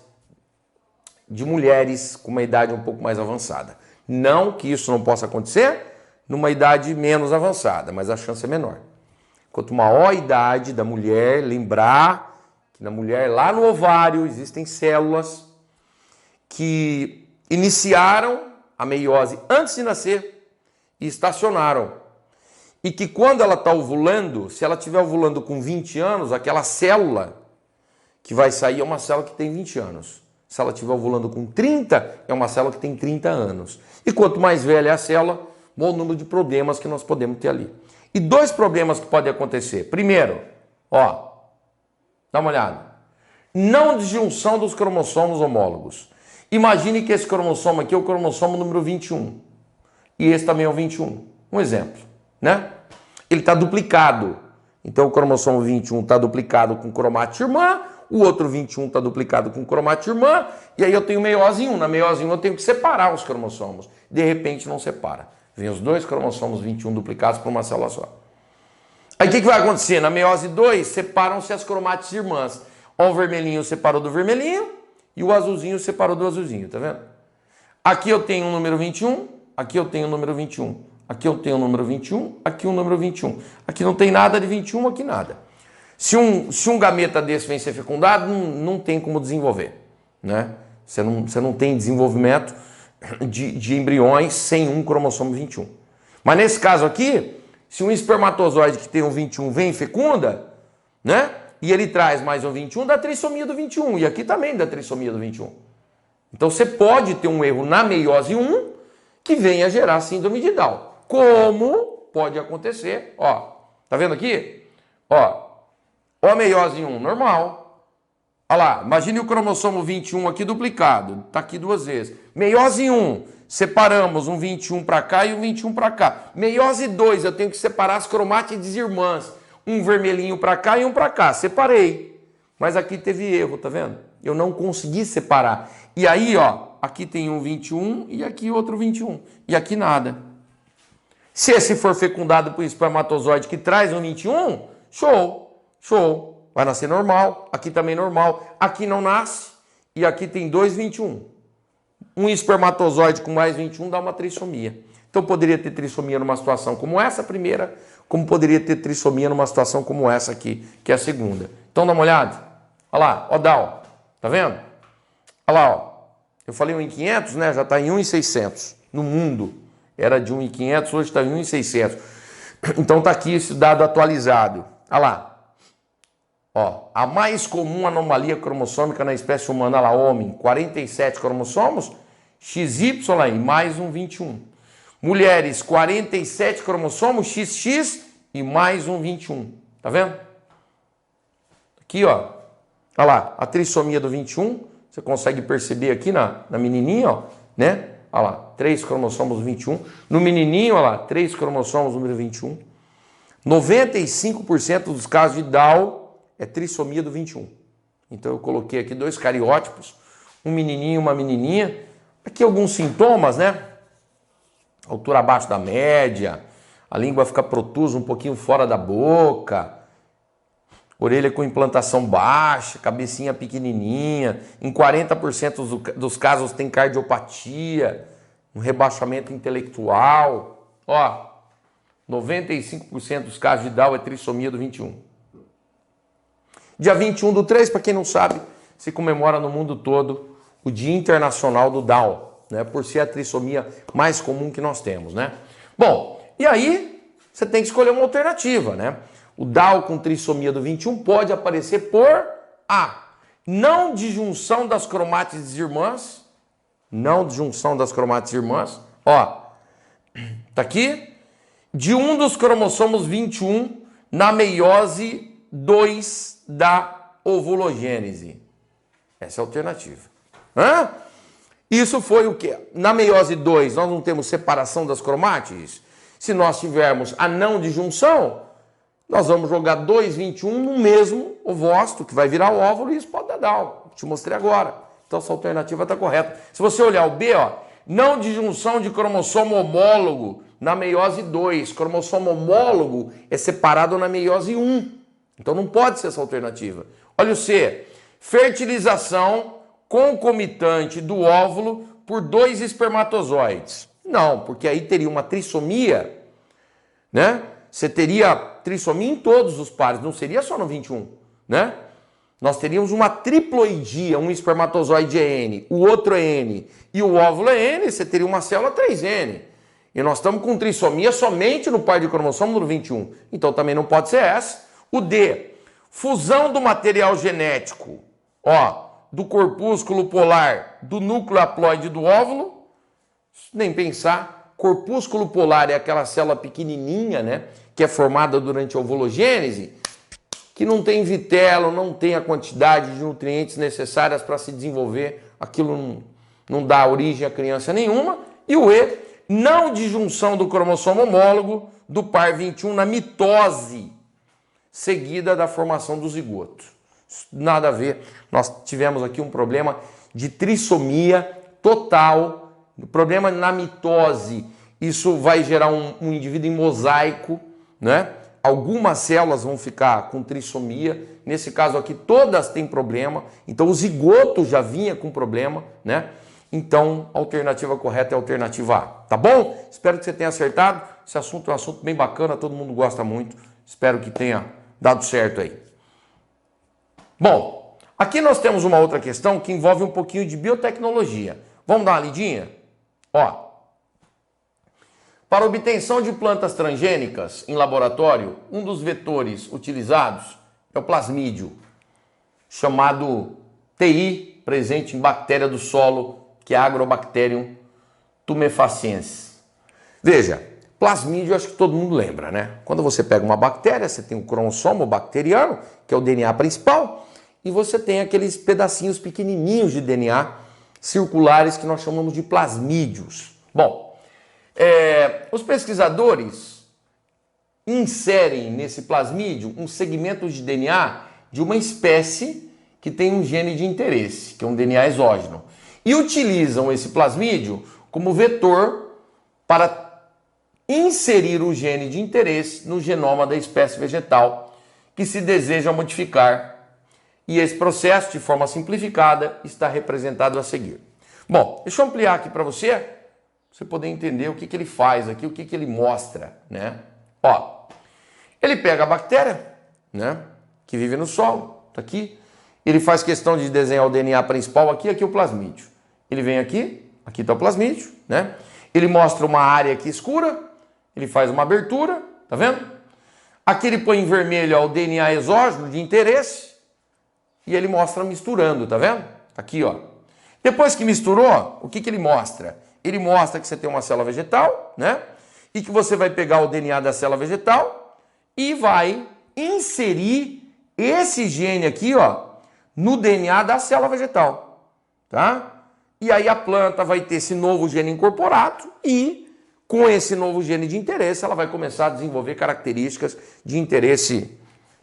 de mulheres com uma idade um pouco mais avançada. Não que isso não possa acontecer numa idade menos avançada, mas a chance é menor. Quanto maior a idade da mulher, lembrar que na mulher, lá no ovário, existem células que iniciaram a meiose antes de nascer e estacionaram. E que quando ela está ovulando, se ela estiver ovulando com 20 anos, aquela célula que vai sair é uma célula que tem 20 anos. Se ela estiver ovulando com 30, é uma célula que tem 30 anos. E quanto mais velha é a célula, bom número de problemas que nós podemos ter ali. E dois problemas que podem acontecer. Primeiro, ó, dá uma olhada. Não disjunção dos cromossomos homólogos. Imagine que esse cromossomo aqui é o cromossomo número 21. E esse também é o 21. Um exemplo, né? Ele está duplicado. Então o cromossomo 21 está duplicado com cromática irmã, o outro 21 está duplicado com cromática irmã, e aí eu tenho meiose 1. Na meiose 1 eu tenho que separar os cromossomos. De repente não separa. Vem os dois cromossomos 21 duplicados por uma célula só. Aí o que vai acontecer? Na meiose 2 separam-se as cromátides irmãs. O vermelhinho separou do vermelhinho e o azulzinho separou do azulzinho, tá vendo? Aqui eu tenho o número 21, aqui eu tenho o número 21. Aqui eu tenho o número 21, aqui o número 21. Aqui não tem nada de 21, aqui nada. Se um gameta desse vem ser fecundado, não tem como desenvolver, né? Você não tem desenvolvimento de embriões sem um cromossomo 21. Mas nesse caso aqui, se um espermatozoide que tem um 21 vem e fecunda, né? E ele traz mais um 21, dá trissomia do 21. E aqui também dá trissomia do 21. Então você pode ter um erro na meiose 1 que venha gerar síndrome de Down. Como pode acontecer, ó, tá vendo aqui? Ó a meiose 1, normal. Olha lá, imagine o cromossomo 21 aqui duplicado, tá aqui duas vezes. Meiose 1, separamos um 21 para cá e um 21 para cá. Meiose 2, eu tenho que separar as cromátides irmãs. Um vermelhinho para cá e um para cá, separei. Mas aqui teve erro, tá vendo? Eu não consegui separar. E aí, ó, aqui tem um 21 e aqui outro 21. E aqui nada. Se esse for fecundado por espermatozoide que traz um 21, show, show. Vai nascer normal, aqui também normal. Aqui não nasce e aqui tem dois 21. Um espermatozoide com mais 21 dá uma trissomia. Então poderia ter trissomia numa situação como essa, a primeira, como poderia ter trissomia numa situação como essa aqui, que é a segunda. Então dá uma olhada. Olha lá, ó Down. Tá vendo? Olha lá, ó. Eu falei 1.500, né? Já está em 1.600 no mundo. Era de 1.500, hoje está em 1.600. Então tá aqui esse dado atualizado. Olha lá. Ó, a mais comum anomalia cromossômica na espécie humana, olha lá, homem, 47 cromossomos, XY aí, mais um 21. Mulheres, 47 cromossomos, XX e mais um 21. Tá vendo? Aqui, ó. Olha lá, a trissomia do 21. Você consegue perceber aqui na menininha, ó, né? Olha lá, 3 cromossomos 21. No menininho, olha lá, 3 cromossomos número 21. 95% dos casos de Down é trissomia do 21. Então eu coloquei aqui 2 cariótipos, um menininho e uma menininha. Aqui alguns sintomas, né? Altura abaixo da média, a língua fica protusa um pouquinho fora da boca, orelha com implantação baixa, cabecinha pequenininha. Em 40% dos casos tem cardiopatia, um rebaixamento intelectual. Ó, 95% dos casos de Down é trissomia do 21. Dia 21/3, para quem não sabe, se comemora no mundo todo o Dia Internacional do Down, né? Por ser a trissomia mais comum que nós temos, né? Bom, e aí você tem que escolher uma alternativa, né? O Down com trissomia do 21 pode aparecer por A, não disjunção das cromátides irmãs, não disjunção das cromátides irmãs, ó, tá aqui, de um dos cromossomos 21 na meiose 2 da ovulogênese. Essa é a alternativa. Hã? Isso foi o quê? Na meiose 2 nós não temos separação das cromátides. Se nós tivermos a não disjunção, nós vamos jogar 2 21 no mesmo ovócito, que vai virar o óvulo, e isso pode dar Down. Te mostrei agora. Então essa alternativa está correta. Se você olhar o B, ó, não disjunção de cromossomo homólogo na meiose 2. Cromossomo homólogo é separado na meiose 1. Então não pode ser essa alternativa. Olha o C. Fertilização concomitante do óvulo por 2 espermatozoides. Não, porque aí teria uma trissomia, né? Você teria trissomia em todos os pares, não seria só no 21, né? nós teríamos uma triploidia, um espermatozoide é N, o outro é N e o óvulo é N, você teria uma célula 3N. E nós estamos com trissomia somente no par de cromossomo número 21. Então também não pode ser essa. O D, fusão do material genético, ó, do corpúsculo polar, do núcleo haploide do óvulo, nem pensar. Corpúsculo polar é aquela célula pequenininha, né, que é formada durante a ovulogênese, que não tem vitelo, não tem a quantidade de nutrientes necessárias para se desenvolver, aquilo não dá origem a criança nenhuma. E o E, não disjunção do cromossomo homólogo do par 21 na mitose, seguida da formação do zigoto. Nada a ver, nós tivemos aqui um problema de trissomia total, problema na mitose, isso vai gerar um indivíduo em mosaico, né? Algumas células vão ficar com trissomia, nesse caso aqui todas têm problema, então o zigoto já vinha com problema, né? Então a alternativa correta é a alternativa A, tá bom? Espero que você tenha acertado, esse assunto é um assunto bem bacana, todo mundo gosta muito, espero que tenha dado certo aí. Bom, aqui nós temos uma outra questão que envolve um pouquinho de biotecnologia. Vamos dar uma lidinha? Ó, para obtenção de plantas transgênicas em laboratório, um dos vetores utilizados é o plasmídio, chamado TI, presente em bactéria do solo, que é Agrobacterium tumefaciensis. Veja, plasmídio acho que todo mundo lembra, né? Quando você pega uma bactéria, você tem um cromossomo bacteriano, que é o DNA principal, e você tem aqueles pedacinhos pequenininhos de DNA circulares que nós chamamos de plasmídios. Bom, os pesquisadores inserem nesse plasmídio um segmento de DNA de uma espécie que tem um gene de interesse, que é um DNA exógeno, e utilizam esse plasmídio como vetor para inserir o gene de interesse no genoma da espécie vegetal que se deseja modificar. E esse processo, de forma simplificada, está representado a seguir. Bom, deixa eu ampliar aqui para você poder entender o que ele faz aqui, o que ele mostra, né? Ó, ele pega a bactéria, né, que vive no solo, tá aqui, ele faz questão de desenhar o DNA principal aqui, aqui o plasmídio. Ele vem aqui está o plasmídio, né? Ele mostra uma área aqui escura, ele faz uma abertura, tá vendo? Aqui ele põe em vermelho ó, o DNA exógeno de interesse e ele mostra misturando, tá vendo? Aqui, ó. Depois que misturou, o que ele mostra? Ele mostra que você tem uma célula vegetal, né? E que você vai pegar o DNA da célula vegetal e vai inserir esse gene aqui, ó, no DNA da célula vegetal, tá? E aí a planta vai ter esse novo gene incorporado e com esse novo gene de interesse ela vai começar a desenvolver características de interesse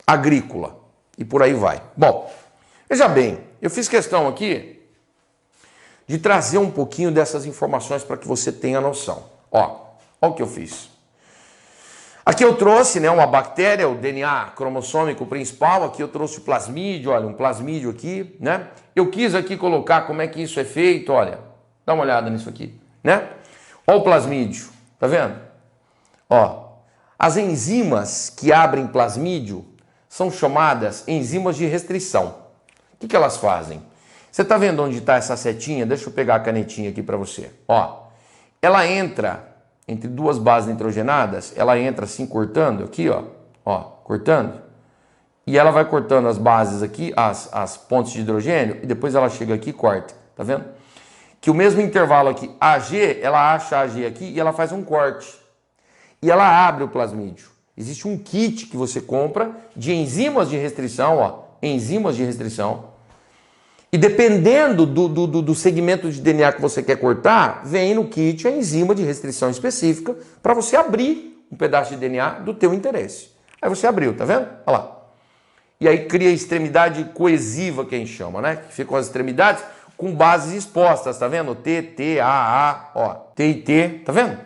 agrícola e por aí vai. Bom, veja bem, eu fiz questão aqui de trazer um pouquinho dessas informações para que você tenha noção. Ó o que eu fiz. Aqui eu trouxe, né, uma bactéria, o DNA cromossômico principal, aqui eu trouxe o plasmídio, olha, um plasmídio aqui, né? Eu quis aqui colocar como é que isso é feito, olha, dá uma olhada nisso aqui, né? Ó o plasmídio, tá vendo? Ó, as enzimas que abrem plasmídio são chamadas enzimas de restrição. O que elas fazem? Você tá vendo onde está essa setinha? Deixa eu pegar a canetinha aqui para você. Ó, ela entra entre duas bases nitrogenadas, ela entra assim cortando aqui, ó, cortando, e ela vai cortando as bases aqui, as pontes de hidrogênio, e depois ela chega aqui e corta, tá vendo? Que o mesmo intervalo aqui, AG, ela acha AG aqui e ela faz um corte, e ela abre o plasmídio. Existe um kit que você compra de enzimas de restrição, ó, enzimas de restrição, e dependendo do segmento de DNA que você quer cortar, vem no kit a enzima de restrição específica para você abrir um pedaço de DNA do teu interesse. Aí você abriu, tá vendo? Olha lá. E aí cria a extremidade coesiva, que a gente chama, né? Que ficam as extremidades com bases expostas, tá vendo? T, T, A, ó. T e T, tá vendo?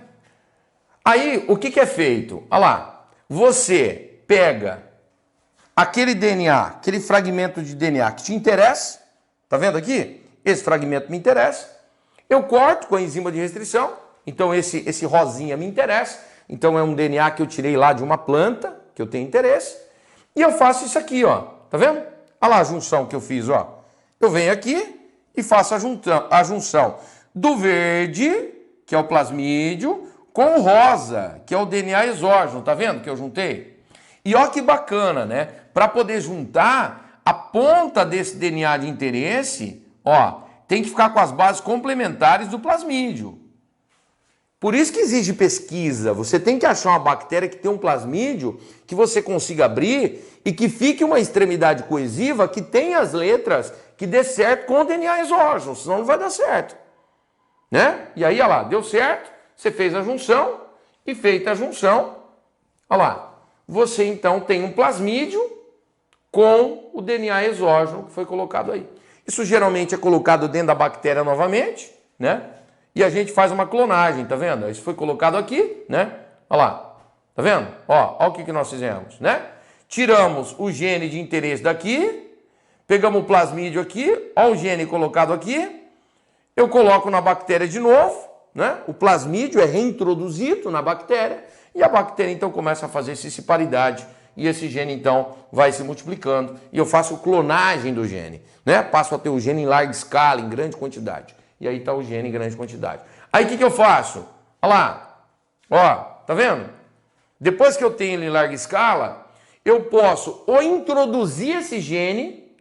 Aí, o que é feito? Olha lá. Você pega aquele DNA, aquele fragmento de DNA que te interessa, tá vendo aqui? Esse fragmento me interessa. Eu corto com a enzima de restrição. Então esse rosinha me interessa. Então é um DNA que eu tirei lá de uma planta, que eu tenho interesse. E eu faço isso aqui, ó. Tá vendo? Olha lá a junção que eu fiz, ó. Eu venho aqui e faço a junção do verde, que é o plasmídio, com o rosa, que é o DNA exógeno. Tá vendo que eu juntei? E ó que bacana, né? Para poder juntar, a ponta desse DNA de interesse, ó, tem que ficar com as bases complementares do plasmídio. Por isso que exige pesquisa. Você tem que achar uma bactéria que tem um plasmídio que você consiga abrir e que fique uma extremidade coesiva que tenha as letras que dê certo com o DNA exógeno, senão não vai dar certo. Né? E aí, olha lá, deu certo, você fez a junção e feita a junção, olha lá, você então tem um plasmídio com o DNA exógeno que foi colocado aí. Isso geralmente é colocado dentro da bactéria novamente, né? E a gente faz uma clonagem, tá vendo? Isso foi colocado aqui, né? Olha lá, tá vendo? Ó, olha o que nós fizemos, né? Tiramos o gene de interesse daqui, pegamos o plasmídio aqui, olha o gene colocado aqui, eu coloco na bactéria de novo, né? O plasmídio é reintroduzido na bactéria e a bactéria então começa a fazer cisparidade e esse gene então vai se multiplicando e eu faço clonagem do gene, né? Passo a ter o gene em larga escala, em grande quantidade. E aí está o gene em grande quantidade. Aí o que eu faço? Olha lá, ó, tá vendo? Depois que eu tenho ele em larga escala, eu posso ou introduzir esse gene,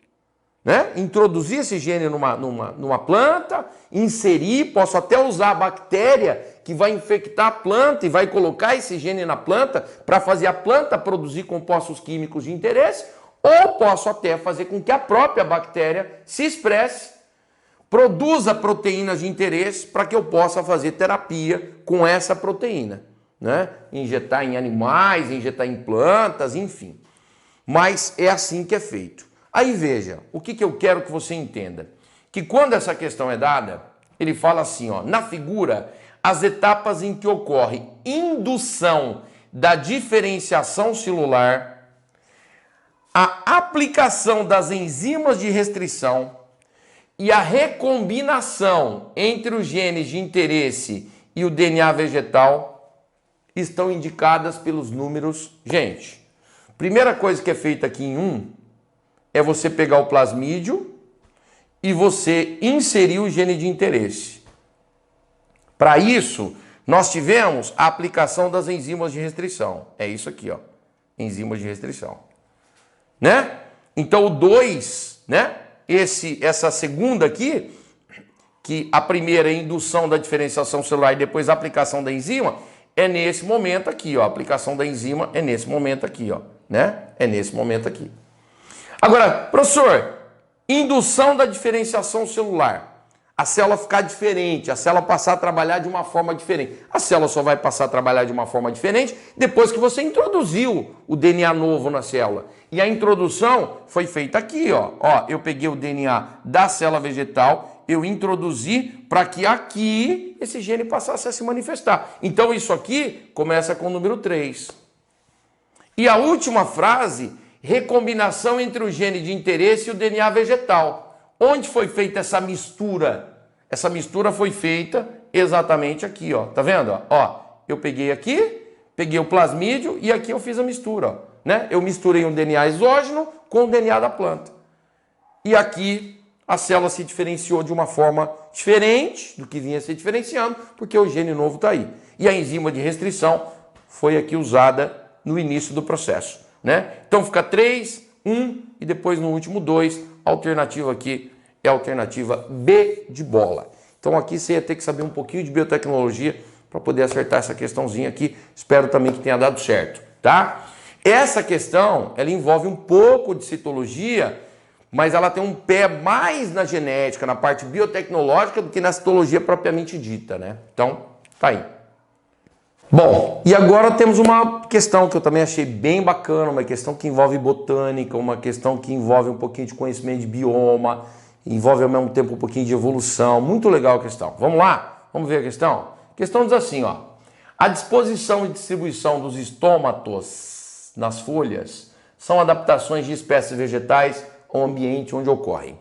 né? Introduzir esse gene numa planta, inserir, posso até usar a bactéria que vai infectar a planta e vai colocar esse gene na planta para fazer a planta produzir compostos químicos de interesse, ou posso até fazer com que a própria bactéria se expresse, produza proteínas de interesse para que eu possa fazer terapia com essa proteína, né? Injetar em animais, injetar em plantas, enfim. Mas é assim que é feito. Aí veja, o que eu quero que você entenda? Que quando essa questão é dada, ele fala assim, ó, na figura, as etapas em que ocorre indução da diferenciação celular, a aplicação das enzimas de restrição e a recombinação entre os genes de interesse e o DNA vegetal estão indicadas pelos números. Gente, primeira coisa que é feita aqui em 1 é você pegar o plasmídio e você inserir o gene de interesse. Para isso, nós tivemos a aplicação das enzimas de restrição. É isso aqui, ó, enzimas de restrição. Né? Então o 2, né? Essa segunda aqui, que a primeira é a indução da diferenciação celular e depois a aplicação da enzima, é nesse momento aqui, ó. A aplicação da enzima é nesse momento aqui, ó, né? É nesse momento aqui. Agora, professor, indução da diferenciação celular. A célula ficar diferente, a célula passar a trabalhar de uma forma diferente. A célula só vai passar a trabalhar de uma forma diferente depois que você introduziu o DNA novo na célula. E a introdução foi feita aqui, ó. Ó, eu peguei o DNA da célula vegetal, eu introduzi para que aqui esse gene passasse a se manifestar. Então isso aqui começa com o número 3. E a última frase, recombinação entre o gene de interesse e o DNA vegetal. Onde foi feita essa mistura? Essa mistura foi feita exatamente aqui, ó. Tá vendo? Ó, eu peguei aqui, peguei o plasmídio e aqui eu fiz a mistura, ó, né? Eu misturei um DNA exógeno com o DNA da planta. E aqui a célula se diferenciou de uma forma diferente do que vinha se diferenciando, porque o gene novo está aí. E a enzima de restrição foi aqui usada no início do processo, né? Então fica 3, 1 e depois no último 2. A alternativa aqui é a alternativa B de bola. Então aqui você ia ter que saber um pouquinho de biotecnologia para poder acertar essa questãozinha aqui. Espero também que tenha dado certo, tá? Essa questão, ela envolve um pouco de citologia, mas ela tem um pé mais na genética, na parte biotecnológica, do que na citologia propriamente dita, né? Então, tá aí. Bom, e agora temos uma questão que eu também achei bem bacana, uma questão que envolve botânica, uma questão que envolve um pouquinho de conhecimento de bioma, envolve ao mesmo tempo um pouquinho de evolução. Muito legal a questão. Vamos lá? Vamos ver a questão? A questão diz assim, ó. A disposição e distribuição dos estômatos nas folhas são adaptações de espécies vegetais ao ambiente onde ocorrem.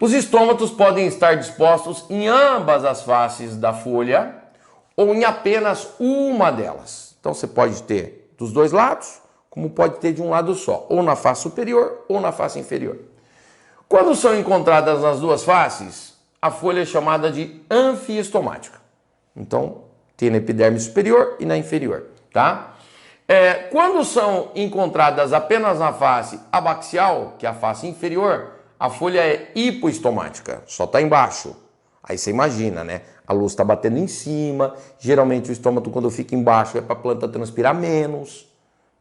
Os estômatos podem estar dispostos em ambas as faces da folha ou em apenas uma delas. Então você pode ter dos dois lados, como pode ter de um lado só, ou na face superior ou na face inferior. Quando são encontradas nas duas faces, a folha é chamada de anfiestomática. Então, tem na epiderme superior e na inferior, tá? Quando são encontradas apenas na face abaxial, que é a face inferior, a folha é hipoestomática, só está embaixo. Aí você imagina, né? A luz está batendo em cima, geralmente o estômago quando fica embaixo é para a planta transpirar menos,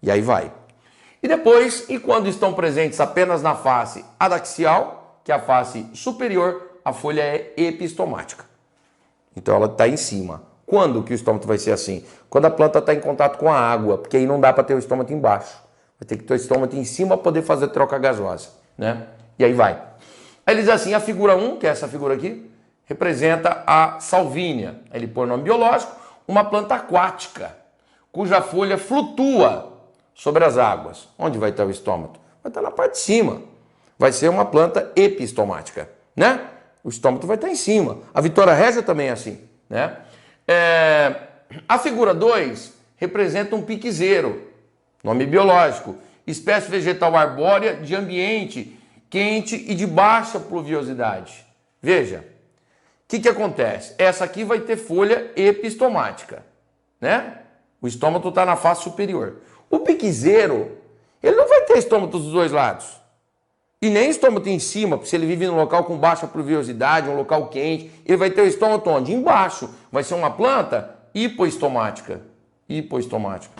e aí vai. E depois, e quando estão presentes apenas na face adaxial, que é a face superior, a folha é epistomática. Então ela está em cima. Quando que o estômago vai ser assim? Quando a planta está em contato com a água, porque aí não dá para ter o estômago embaixo. Vai ter que ter o estômago em cima para poder fazer troca gasosa, né? E aí vai. Aí ele diz assim, a figura 1, que é essa figura aqui, representa a salvínia. Ele põe o nome biológico, uma planta aquática, cuja folha flutua sobre as águas. Onde vai estar o estômago? Vai estar na parte de cima. Vai ser uma planta epistomática, né? O estômago vai estar em cima. A Vitória Régia também é assim, né? A figura 2 representa um piquezeiro, nome biológico, espécie vegetal arbórea de ambiente quente e de baixa pluviosidade. Veja, o que acontece? Essa aqui vai ter folha epistomática, né? O estômago está na face superior. O piquezeiro, ele não vai ter estômago dos dois lados. E nem estômago em cima, porque se ele vive num local com baixa pluviosidade, um local quente, ele vai ter o estômago onde? Embaixo. Vai ser uma planta hipoestomática. Hipoestomática.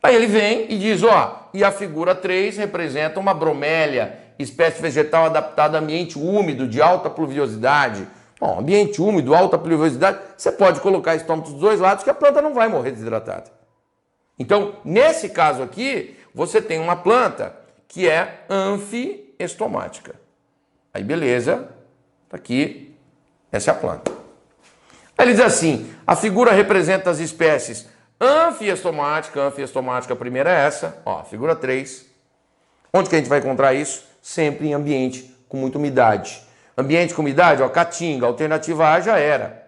Aí ele vem e diz, ó, e a figura 3 representa uma bromélia, espécie vegetal adaptada a ambiente úmido, de alta pluviosidade. Bom, ambiente úmido, alta pluviosidade, você pode colocar estômago dos dois lados que a planta não vai morrer desidratada. Então, nesse caso aqui, você tem uma planta que é anfiestomática. Aí, beleza, tá aqui, essa é a planta. Aí ele diz assim, a figura representa as espécies anfiestomática a primeira é essa, ó, figura 3. Onde que a gente vai encontrar isso? Sempre em ambiente com muita umidade. Ambiente com umidade, ó, caatinga, alternativa A já era.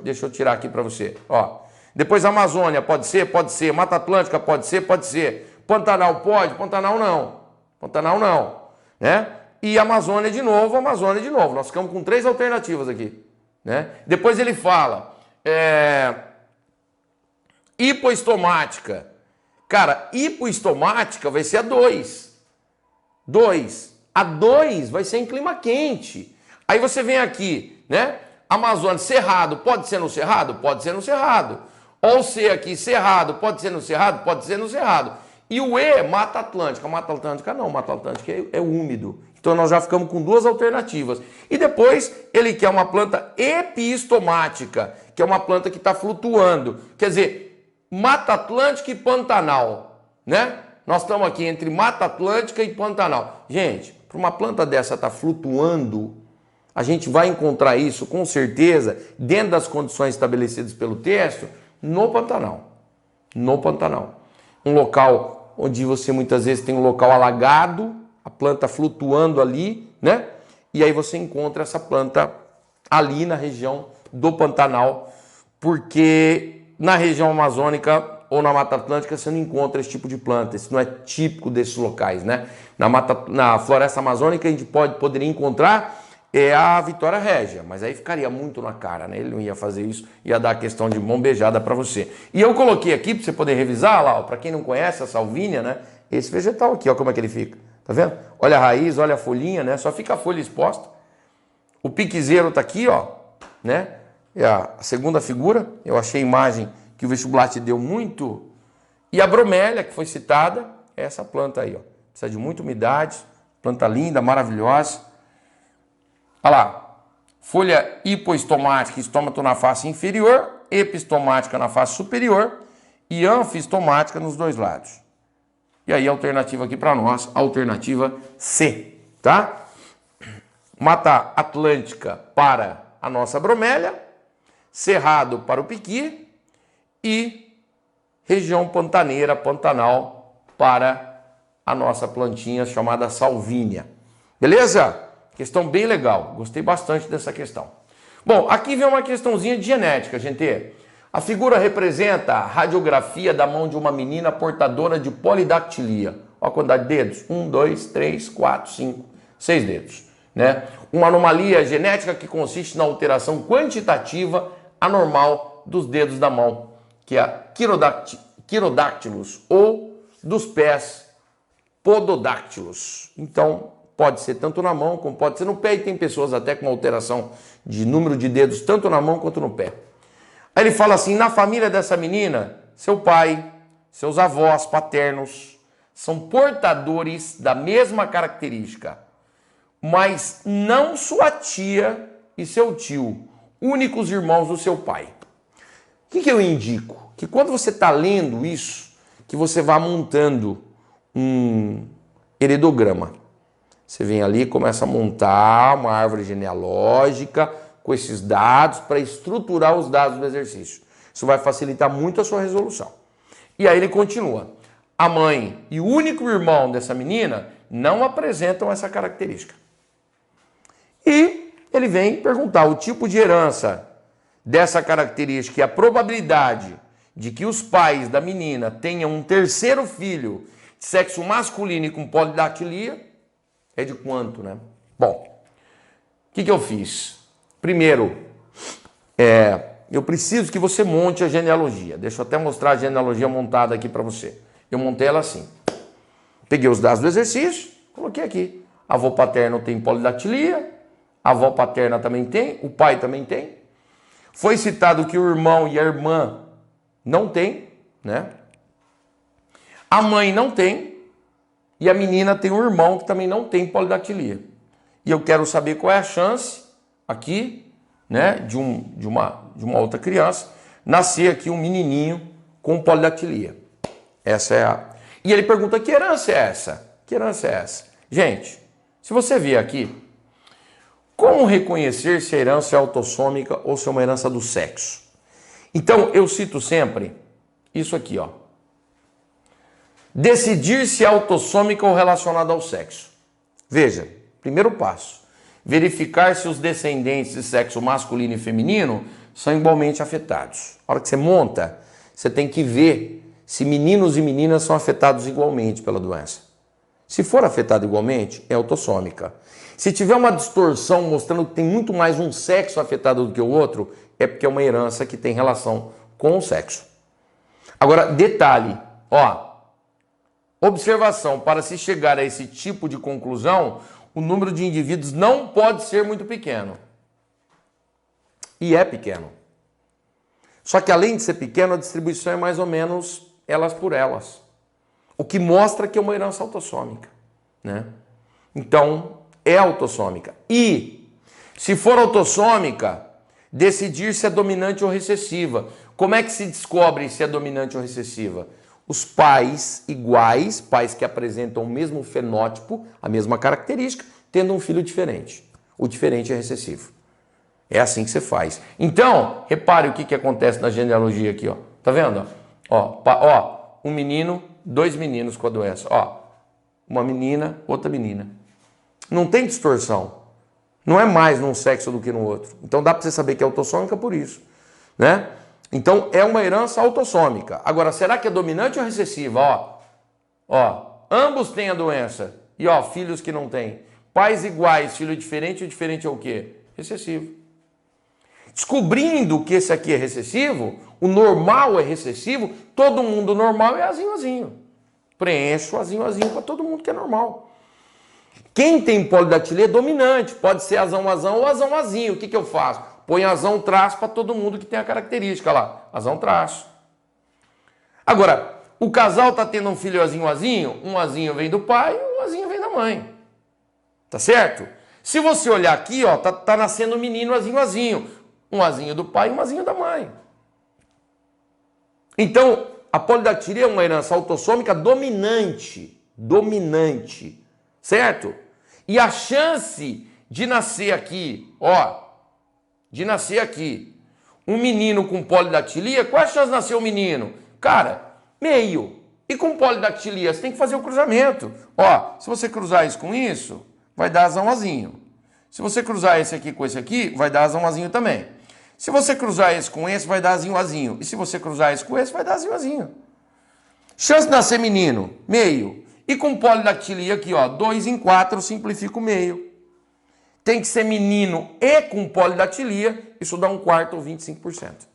Deixa eu tirar aqui para você, ó. Depois Amazônia, pode ser, Mata Atlântica, pode ser. Pantanal pode, Pantanal não, né? E Amazônia de novo. Nós ficamos com 3 alternativas aqui, né? Depois ele fala, hipoestomática. Cara, hipoestomática vai ser a 2. A 2 vai ser em clima quente. Aí você vem aqui, né? Amazônia, Cerrado, pode ser no Cerrado? Pode ser no Cerrado. Ou C aqui, Cerrado, pode ser no Cerrado? Pode ser no Cerrado. E o E, Mata Atlântica. Mata Atlântica não, Mata Atlântica é úmido. Então nós já ficamos com 2 alternativas. E depois ele quer uma planta epistomática, que é uma planta que está flutuando. Quer dizer, Mata Atlântica e Pantanal, né? Nós estamos aqui entre Mata Atlântica e Pantanal. Gente, para uma planta dessa estar flutuando, a gente vai encontrar isso com certeza dentro das condições estabelecidas pelo texto no Pantanal. Um local onde você muitas vezes tem um local alagado, a planta flutuando ali, né? E aí você encontra essa planta ali na região do Pantanal, porque na região amazônica ou na Mata Atlântica você não encontra esse tipo de planta, isso não é típico desses locais, né? Na floresta amazônica a gente poderia encontrar a Vitória Régia, mas aí ficaria muito na cara, né? Ele não ia fazer isso, ia dar a questão de mão beijada para você. E eu coloquei aqui para você poder revisar lá, para quem não conhece a salvínia, né? Esse vegetal aqui, ó, como é que ele fica, tá vendo? Olha a raiz, olha a folhinha, né? Só fica a folha exposta. O piquezeiro tá aqui, ó, né? É a segunda figura, eu achei a imagem que o vestibular te deu muito. E a bromélia, que foi citada, é essa planta aí, ó. Precisa de muita umidade, planta linda, maravilhosa. Olha lá, folha hipoestomática, estômago na face inferior, epistomática na face superior e anfiestomática nos dois lados. E aí a alternativa aqui para nós, a alternativa C, tá? Mata Atlântica para a nossa bromélia, Cerrado para o piqui e região pantaneira, Pantanal para a nossa plantinha chamada salvínia. Beleza? Questão bem legal, gostei bastante dessa questão. Bom, aqui vem uma questãozinha de genética, gente. A figura representa a radiografia da mão de uma menina portadora de polidactilia. Olha a quantidade de dedos. 1, 2, 3, 4, 5, 6 dedos. Né? Uma anomalia genética que consiste na alteração quantitativa anormal dos dedos da mão, que é a quirodáctilos, ou dos pés pododáctilos. Então, pode ser tanto na mão como pode ser no pé, e tem pessoas até com alteração de número de dedos tanto na mão quanto no pé. Aí ele fala assim, na família dessa menina, seu pai, seus avós paternos são portadores da mesma característica, mas não sua tia e seu tio, únicos irmãos do seu pai. O que eu indico? Que quando você está lendo isso, que você vá montando um heredograma. Você vem ali e começa a montar uma árvore genealógica com esses dados para estruturar os dados do exercício. Isso vai facilitar muito a sua resolução. E aí ele continua. A mãe e o único irmão dessa menina não apresentam essa característica. E ele vem perguntar o tipo de herança dessa característica e a probabilidade de que os pais da menina tenham um terceiro filho de sexo masculino e com polidactilia é de quanto, né? Bom, o que eu fiz? Primeiro, eu preciso que você monte a genealogia. Deixa eu até mostrar a genealogia montada aqui para você. Eu montei ela assim. Peguei os dados do exercício, coloquei aqui. Avô paterno tem polidactilia, a avó paterna também tem, o pai também tem. Foi citado que o irmão e a irmã não tem, né? A mãe não tem, e a menina tem um irmão que também não tem polidactilia. E eu quero saber qual é a chance aqui, né, de uma outra criança, nascer aqui um menininho com polidactilia. Essa é a... E ele pergunta, que herança é essa? Que herança é essa? Gente, se você vier aqui, como reconhecer se a herança é autossômica ou se é uma herança do sexo? Então, eu cito sempre isso aqui, ó. Decidir se é autossômica ou relacionada ao sexo. Veja, primeiro passo. Verificar se os descendentes de sexo masculino e feminino são igualmente afetados. Na hora que você monta, você tem que ver se meninos e meninas são afetados igualmente pela doença. Se for afetado igualmente, é autossômica. Se tiver uma distorção mostrando que tem muito mais um sexo afetado do que o outro, é porque é uma herança que tem relação com o sexo. Agora, detalhe, ó, observação, para se chegar a esse tipo de conclusão, o número de indivíduos não pode ser muito pequeno. E é pequeno. Só que além de ser pequeno, a distribuição é mais ou menos elas por elas. O que mostra que é uma herança autossômica, né? Então, é autossômica. E, se for autossômica, decidir se é dominante ou recessiva. Como é que se descobre se é dominante ou recessiva? Os pais iguais, pais que apresentam o mesmo fenótipo, a mesma característica, tendo um filho diferente. O diferente é recessivo. É assim que você faz. Então, repare o que acontece na genealogia aqui, ó. Tá vendo? Ó, um menino, dois meninos com a doença. Ó, uma menina, outra menina. Não tem distorção. Não é mais num sexo do que no outro. Então dá para você saber que é autossômica por isso, né? Então é uma herança autossômica. Agora, será que é dominante ou recessiva? Ó, ambos têm a doença. E ó, filhos que não têm. Pais iguais, filho diferente, o diferente é o quê? Recessivo. Descobrindo que esse aqui é recessivo, o normal é recessivo, todo mundo normal é azinho, azinho. Preencho azinho, azinho para todo mundo que é normal. Quem tem polidactilia é dominante, pode ser azão, azão ou azão, azinho. O que eu faço? Põe azão, traço para todo mundo que tem a característica lá. Azão, traço. Agora, o casal está tendo um filho azinho, azinho, um azinho vem do pai e um azinho vem da mãe. Tá certo? Se você olhar aqui, ó, tá nascendo um menino azinho, azinho. Um azinho do pai e um azinho da mãe. Então, a polidactilia é uma herança autossômica dominante. Dominante. Certo? E a chance de nascer aqui, ó, de nascer aqui, um menino com polidactilia, qual é a chance de nascer um menino? Cara, meio. E com polidactilia, você tem que fazer o cruzamento. Ó, se você cruzar isso com isso, vai dar azão, azinho. Se você cruzar esse aqui com esse aqui, vai dar azão, azinho também. Se você cruzar esse com esse, vai dar azinho, azinho. E se você cruzar esse com esse, vai dar azinho, azinho. Chance de nascer menino, meio. E com polidactilia aqui, ó, 2 em 4, simplifica o meio. Tem que ser menino e com polidactilia, isso dá 1/4 ou 25%.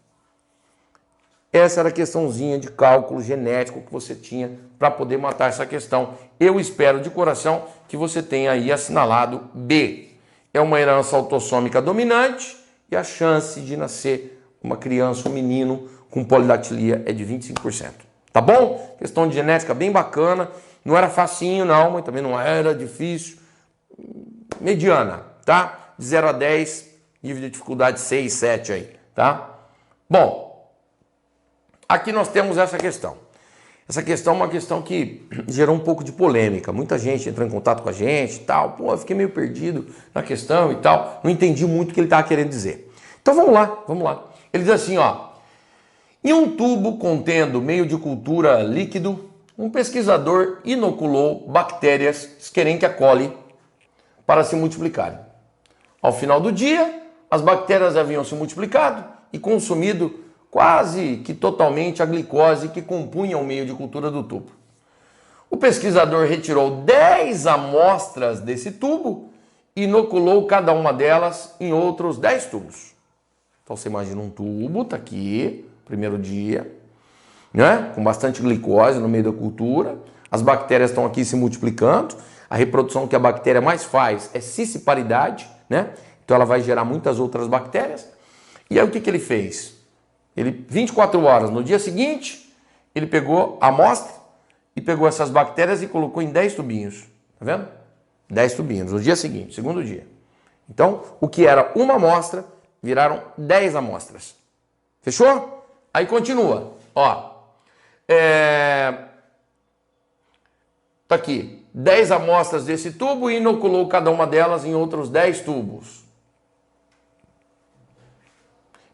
Essa era a questãozinha de cálculo genético que você tinha para poder matar essa questão. Eu espero de coração que você tenha aí assinalado B. É uma herança autossômica dominante e a chance de nascer uma criança, um menino com polidactilia é de 25%. Tá bom? Questão de genética bem bacana. Não era facinho não, mas também não era difícil. Mediana, tá? De 0 a 10, nível de dificuldade 6, 7 aí, tá? Bom, aqui nós temos essa questão. Essa questão é uma questão que gerou um pouco de polêmica. Muita gente entrou em contato com a gente e tal. Pô, eu fiquei meio perdido na questão e tal. Não entendi muito o que ele estava querendo dizer. Então vamos lá, vamos lá. Ele diz assim, ó. Em um tubo contendo meio de cultura líquido, um pesquisador inoculou bactérias Escherichia coli para se multiplicarem. Ao final do dia, as bactérias haviam se multiplicado e consumido quase que totalmente a glicose que compunha o meio de cultura do tubo. O pesquisador retirou 10 amostras desse tubo e inoculou cada uma delas em outros 10 tubos. Então você imagina um tubo, tá aqui, primeiro dia, né? Com bastante glicose no meio da cultura. As bactérias estão aqui se multiplicando. A reprodução que a bactéria mais faz é cisparidade, né? Então ela vai gerar muitas outras bactérias. E aí o que ele fez? Ele, 24 horas, no dia seguinte, ele pegou a amostra e pegou essas bactérias e colocou em 10 tubinhos. Tá vendo? 10 tubinhos, no dia seguinte, segundo dia. Então, o que era uma amostra, viraram 10 amostras. Fechou? Aí continua. Ó, tá aqui, 10 amostras desse tubo e inoculou cada uma delas em outros 10 tubos.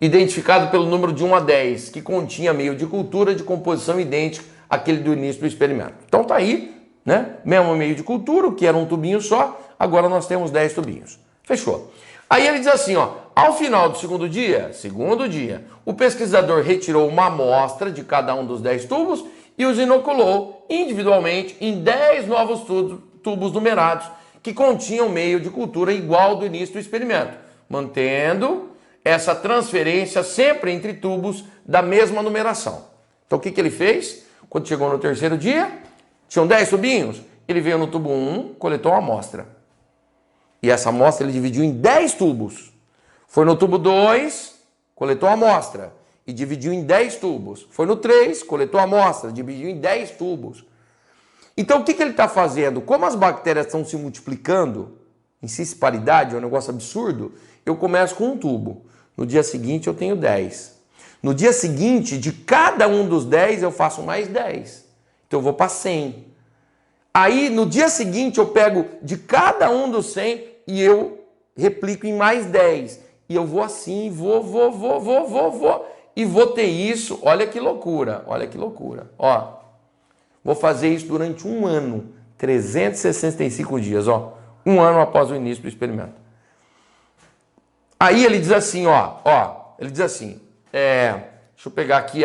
Identificado pelo número de 1 a 10, que continha meio de cultura de composição idêntica àquele do início do experimento. Então tá aí, né? Mesmo meio de cultura, o que era um tubinho só, agora nós temos 10 tubinhos. Fechou. Aí ele diz assim, ó, ao final do segundo dia, o pesquisador retirou uma amostra de cada um dos 10 tubos e os inoculou individualmente em 10 novos tubos numerados que continham meio de cultura igual do início do experimento, mantendo essa transferência sempre entre tubos da mesma numeração. Então o que ele fez? Quando chegou no terceiro dia, tinham 10 tubinhos, ele veio no tubo 1, coletou uma amostra. E essa amostra ele dividiu em 10 tubos. Foi no tubo 2, coletou a amostra e dividiu em 10 tubos. Foi no 3, coletou a amostra, dividiu em 10 tubos. Então o que ele está fazendo? Como as bactérias estão se multiplicando em cisparidade, é um negócio absurdo, eu começo com um tubo. No dia seguinte eu tenho 10. No dia seguinte, de cada um dos 10, eu faço mais 10. Então eu vou para 100. Aí no dia seguinte eu pego de cada um dos 100 e eu replico em mais 10. E eu vou assim, vou. E vou ter isso, olha que loucura, olha que loucura. Ó, vou fazer isso durante um ano, 365 dias, ó. Um ano após o início do experimento. Aí ele diz assim, ele diz assim, deixa eu pegar aqui,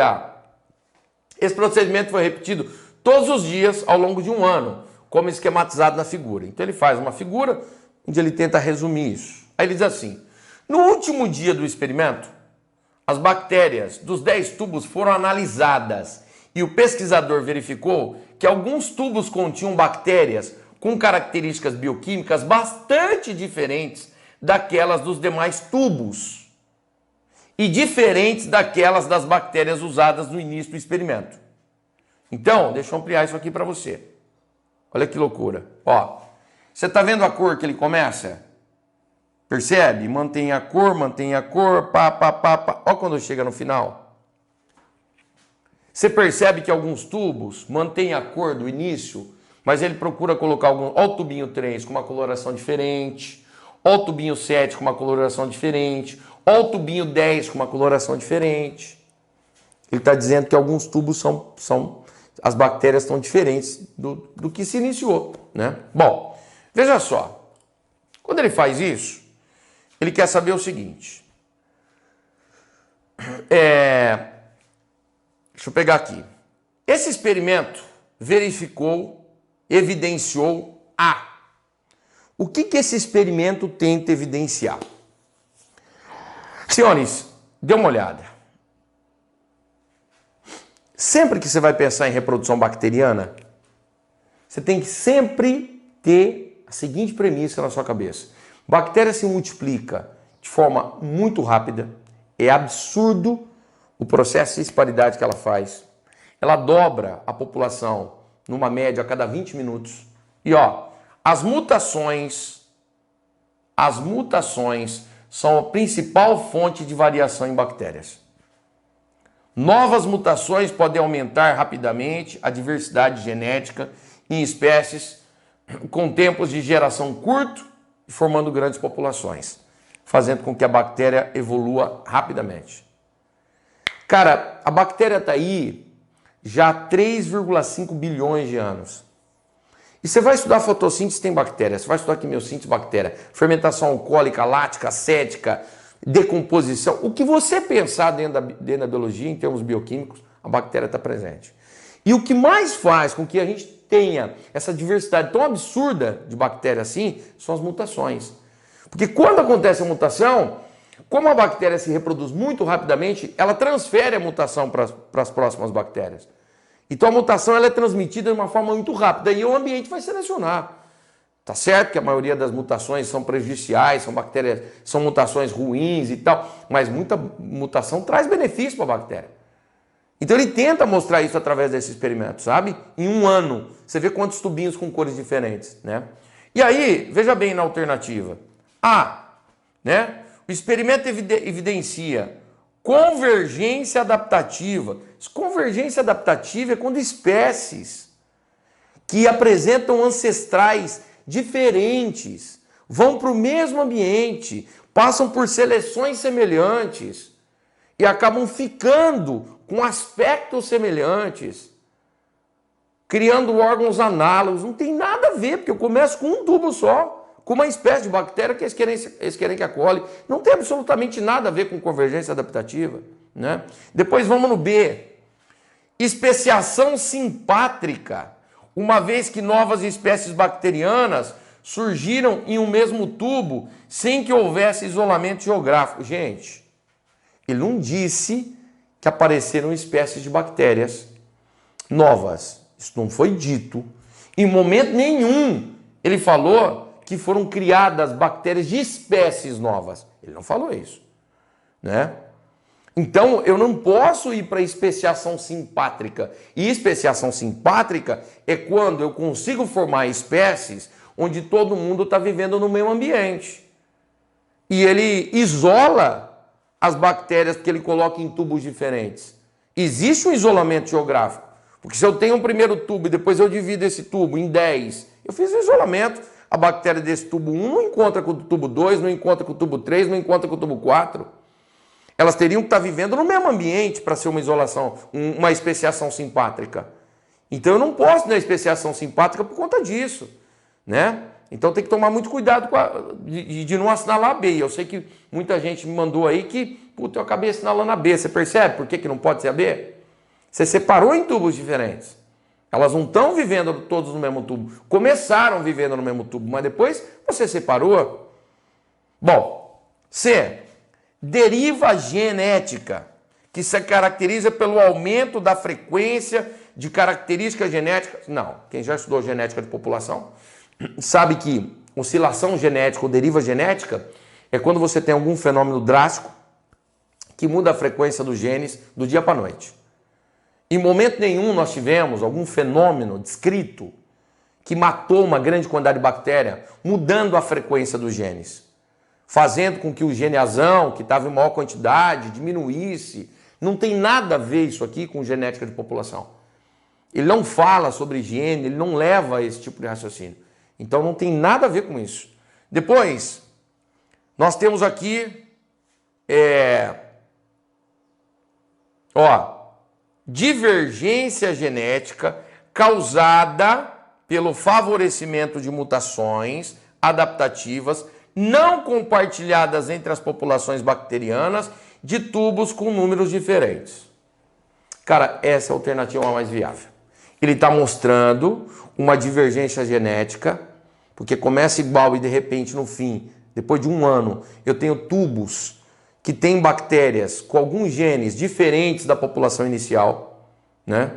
esse procedimento foi repetido todos os dias ao longo de um ano, como esquematizado na figura. Então ele faz uma figura onde ele tenta resumir isso. Aí ele diz assim, no último dia do experimento, as bactérias dos 10 tubos foram analisadas e o pesquisador verificou que alguns tubos continham bactérias com características bioquímicas bastante diferentes daquelas dos demais tubos e diferentes daquelas das bactérias usadas no início do experimento. Então, deixa eu ampliar isso aqui para você. Olha que loucura. Ó, você está vendo a cor que ele começa? Percebe? Mantém a cor, pá. Ó quando chega no final. Você percebe que alguns tubos mantêm a cor do início, mas ele procura colocar algum... Ó o tubinho 3 com uma coloração diferente. Ó o tubinho 7 com uma coloração diferente. Ó o tubinho 10 com uma coloração diferente. Ele está dizendo que alguns tubos as bactérias estão diferentes do que se iniciou, né? Bom, veja só. Quando ele faz isso, ele quer saber o seguinte. Deixa eu pegar aqui. Esse experimento verificou, evidenciou A. O que esse experimento tenta evidenciar? Senhores, dê uma olhada. Sempre que você vai pensar em reprodução bacteriana, você tem que sempre ter a seguinte premissa na sua cabeça. Bactéria se multiplica de forma muito rápida, é absurdo o processo de disparidade que ela faz. Ela dobra a população numa média a cada 20 minutos. E ó, as mutações são a principal fonte de variação em bactérias. Novas mutações podem aumentar rapidamente a diversidade genética em espécies com tempos de geração curto e formando grandes populações, fazendo com que a bactéria evolua rapidamente. Cara, a bactéria está aí já há 3,5 bilhões de anos. E você vai estudar fotossíntese, tem bactéria. Você vai estudar quimiossíntese, bactéria. Fermentação alcoólica, lática, acética, decomposição. O que você pensar dentro da biologia, em termos bioquímicos, a bactéria está presente. E o que mais faz com que a gente tenha essa diversidade tão absurda de bactérias assim, são as mutações. Porque quando acontece a mutação, como a bactéria se reproduz muito rapidamente, ela transfere a mutação para as próximas bactérias. Então a mutação ela é transmitida de uma forma muito rápida e o ambiente vai selecionar. Tá certo que a maioria das mutações são prejudiciais, são bactérias, são mutações ruins e tal, mas muita mutação traz benefício para a bactéria. Então ele tenta mostrar isso através desse experimento, sabe? Em um ano, você vê quantos tubinhos com cores diferentes, né? E aí, veja bem na alternativa. A, né? O experimento evidencia convergência adaptativa. Convergência adaptativa é quando espécies que apresentam ancestrais diferentes vão para o mesmo ambiente, passam por seleções semelhantes e acabam ficando com aspectos semelhantes, criando órgãos análogos. Não tem nada a ver, porque eu começo com um tubo só, com uma espécie de bactéria que é Escherichia coli. Não tem absolutamente nada a ver com convergência adaptativa, né? Depois vamos no B. Especiação simpátrica, uma vez que novas espécies bacterianas surgiram em um mesmo tubo sem que houvesse isolamento geográfico. Gente, ele não disse que apareceram espécies de bactérias novas. Isso não foi dito. Em momento nenhum ele falou que foram criadas bactérias de espécies novas. Ele não falou isso, né? Então, eu não posso ir para especiação simpátrica. E especiação simpátrica é quando eu consigo formar espécies onde todo mundo está vivendo no mesmo ambiente. E ele isola as bactérias porque ele coloca em tubos diferentes. Existe um isolamento geográfico. Porque se eu tenho um primeiro tubo e depois eu divido esse tubo em 10, eu fiz um isolamento. A bactéria desse tubo 1 não encontra com o tubo 2, não encontra com o tubo 3, não encontra com o tubo 4. Elas teriam que estar vivendo no mesmo ambiente para ser uma isolação, uma especiação simpátrica. Então eu não posso dar especiação simpátrica por conta disso, né? Então tem que tomar muito cuidado de não assinalar a B. Eu sei que muita gente me mandou aí que, puta, eu acabei assinalando a B. Você percebe por que não pode ser a B? Você separou em tubos diferentes. Elas não estão vivendo todos no mesmo tubo. Começaram vivendo no mesmo tubo, mas depois você separou. Bom, C. Deriva genética, que se caracteriza pelo aumento da frequência de características genéticas. Não, quem já estudou genética de população sabe que oscilação genética ou deriva genética é quando você tem algum fenômeno drástico que muda a frequência dos genes do dia para a noite. Em momento nenhum nós tivemos algum fenômeno descrito que matou uma grande quantidade de bactéria, mudando a frequência dos genes, fazendo com que o gene azão, que estava em maior quantidade, diminuísse. Não tem nada a ver isso aqui com genética de população. Ele não fala sobre gene, ele não leva a esse tipo de raciocínio. Então não tem nada a ver com isso. Depois, nós temos aqui, divergência genética causada pelo favorecimento de mutações adaptativas não compartilhadas entre as populações bacterianas de tubos com números diferentes. Cara, essa é a alternativa mais viável. Ele está mostrando uma divergência genética, porque começa igual e de repente no fim, depois de um ano, eu tenho tubos que têm bactérias com alguns genes diferentes da população inicial, né?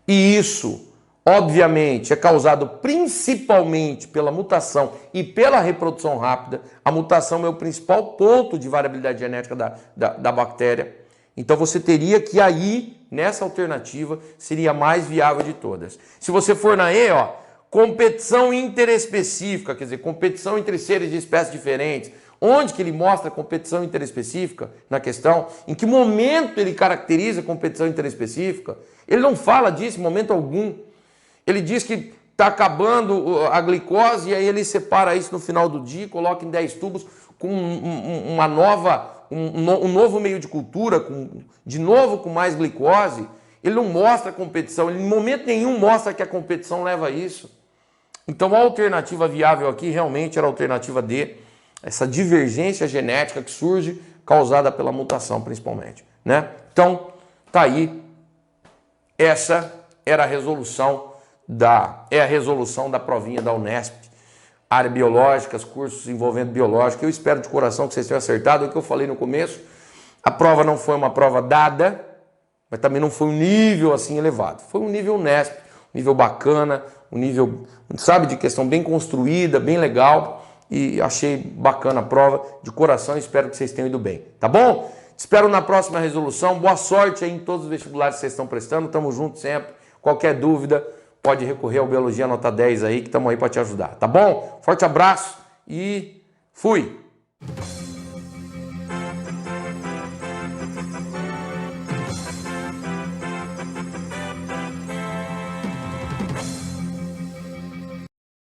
E isso, obviamente, é causado principalmente pela mutação e pela reprodução rápida. A mutação é o principal ponto de variabilidade genética da bactéria. Então você teria que aí, nessa alternativa, seria a mais viável de todas. Se você for na E, ó, competição interespecífica, quer dizer, competição entre seres de espécies diferentes. Onde que ele mostra competição interespecífica na questão? Em que momento ele caracteriza competição interespecífica? Ele não fala disso em momento algum. Ele diz que está acabando a glicose e aí ele separa isso no final do dia, coloca em 10 tubos com um novo meio de cultura, de novo com mais glicose. Ele não mostra a competição, ele em momento nenhum mostra que a competição leva a isso. Então a alternativa viável aqui realmente era a alternativa D, essa divergência genética que surge causada pela mutação principalmente, né? Então, tá aí, essa era a resolução a resolução da provinha da Unesp, área biológicas, cursos envolvendo biológica. Eu espero de coração que vocês tenham acertado. É o que eu falei no começo, a prova não foi uma prova dada, mas também não foi um nível assim elevado. Foi um nível Unesp, um nível bacana, um nível, sabe, de questão bem construída, bem legal. E achei bacana a prova, de coração, espero que vocês tenham ido bem, tá bom? Espero na próxima resolução, boa sorte aí em todos os vestibulares que vocês estão prestando, tamo junto sempre, qualquer dúvida pode recorrer ao Biologia Nota 10 aí, que estamos aí para te ajudar, tá bom? Forte abraço e fui!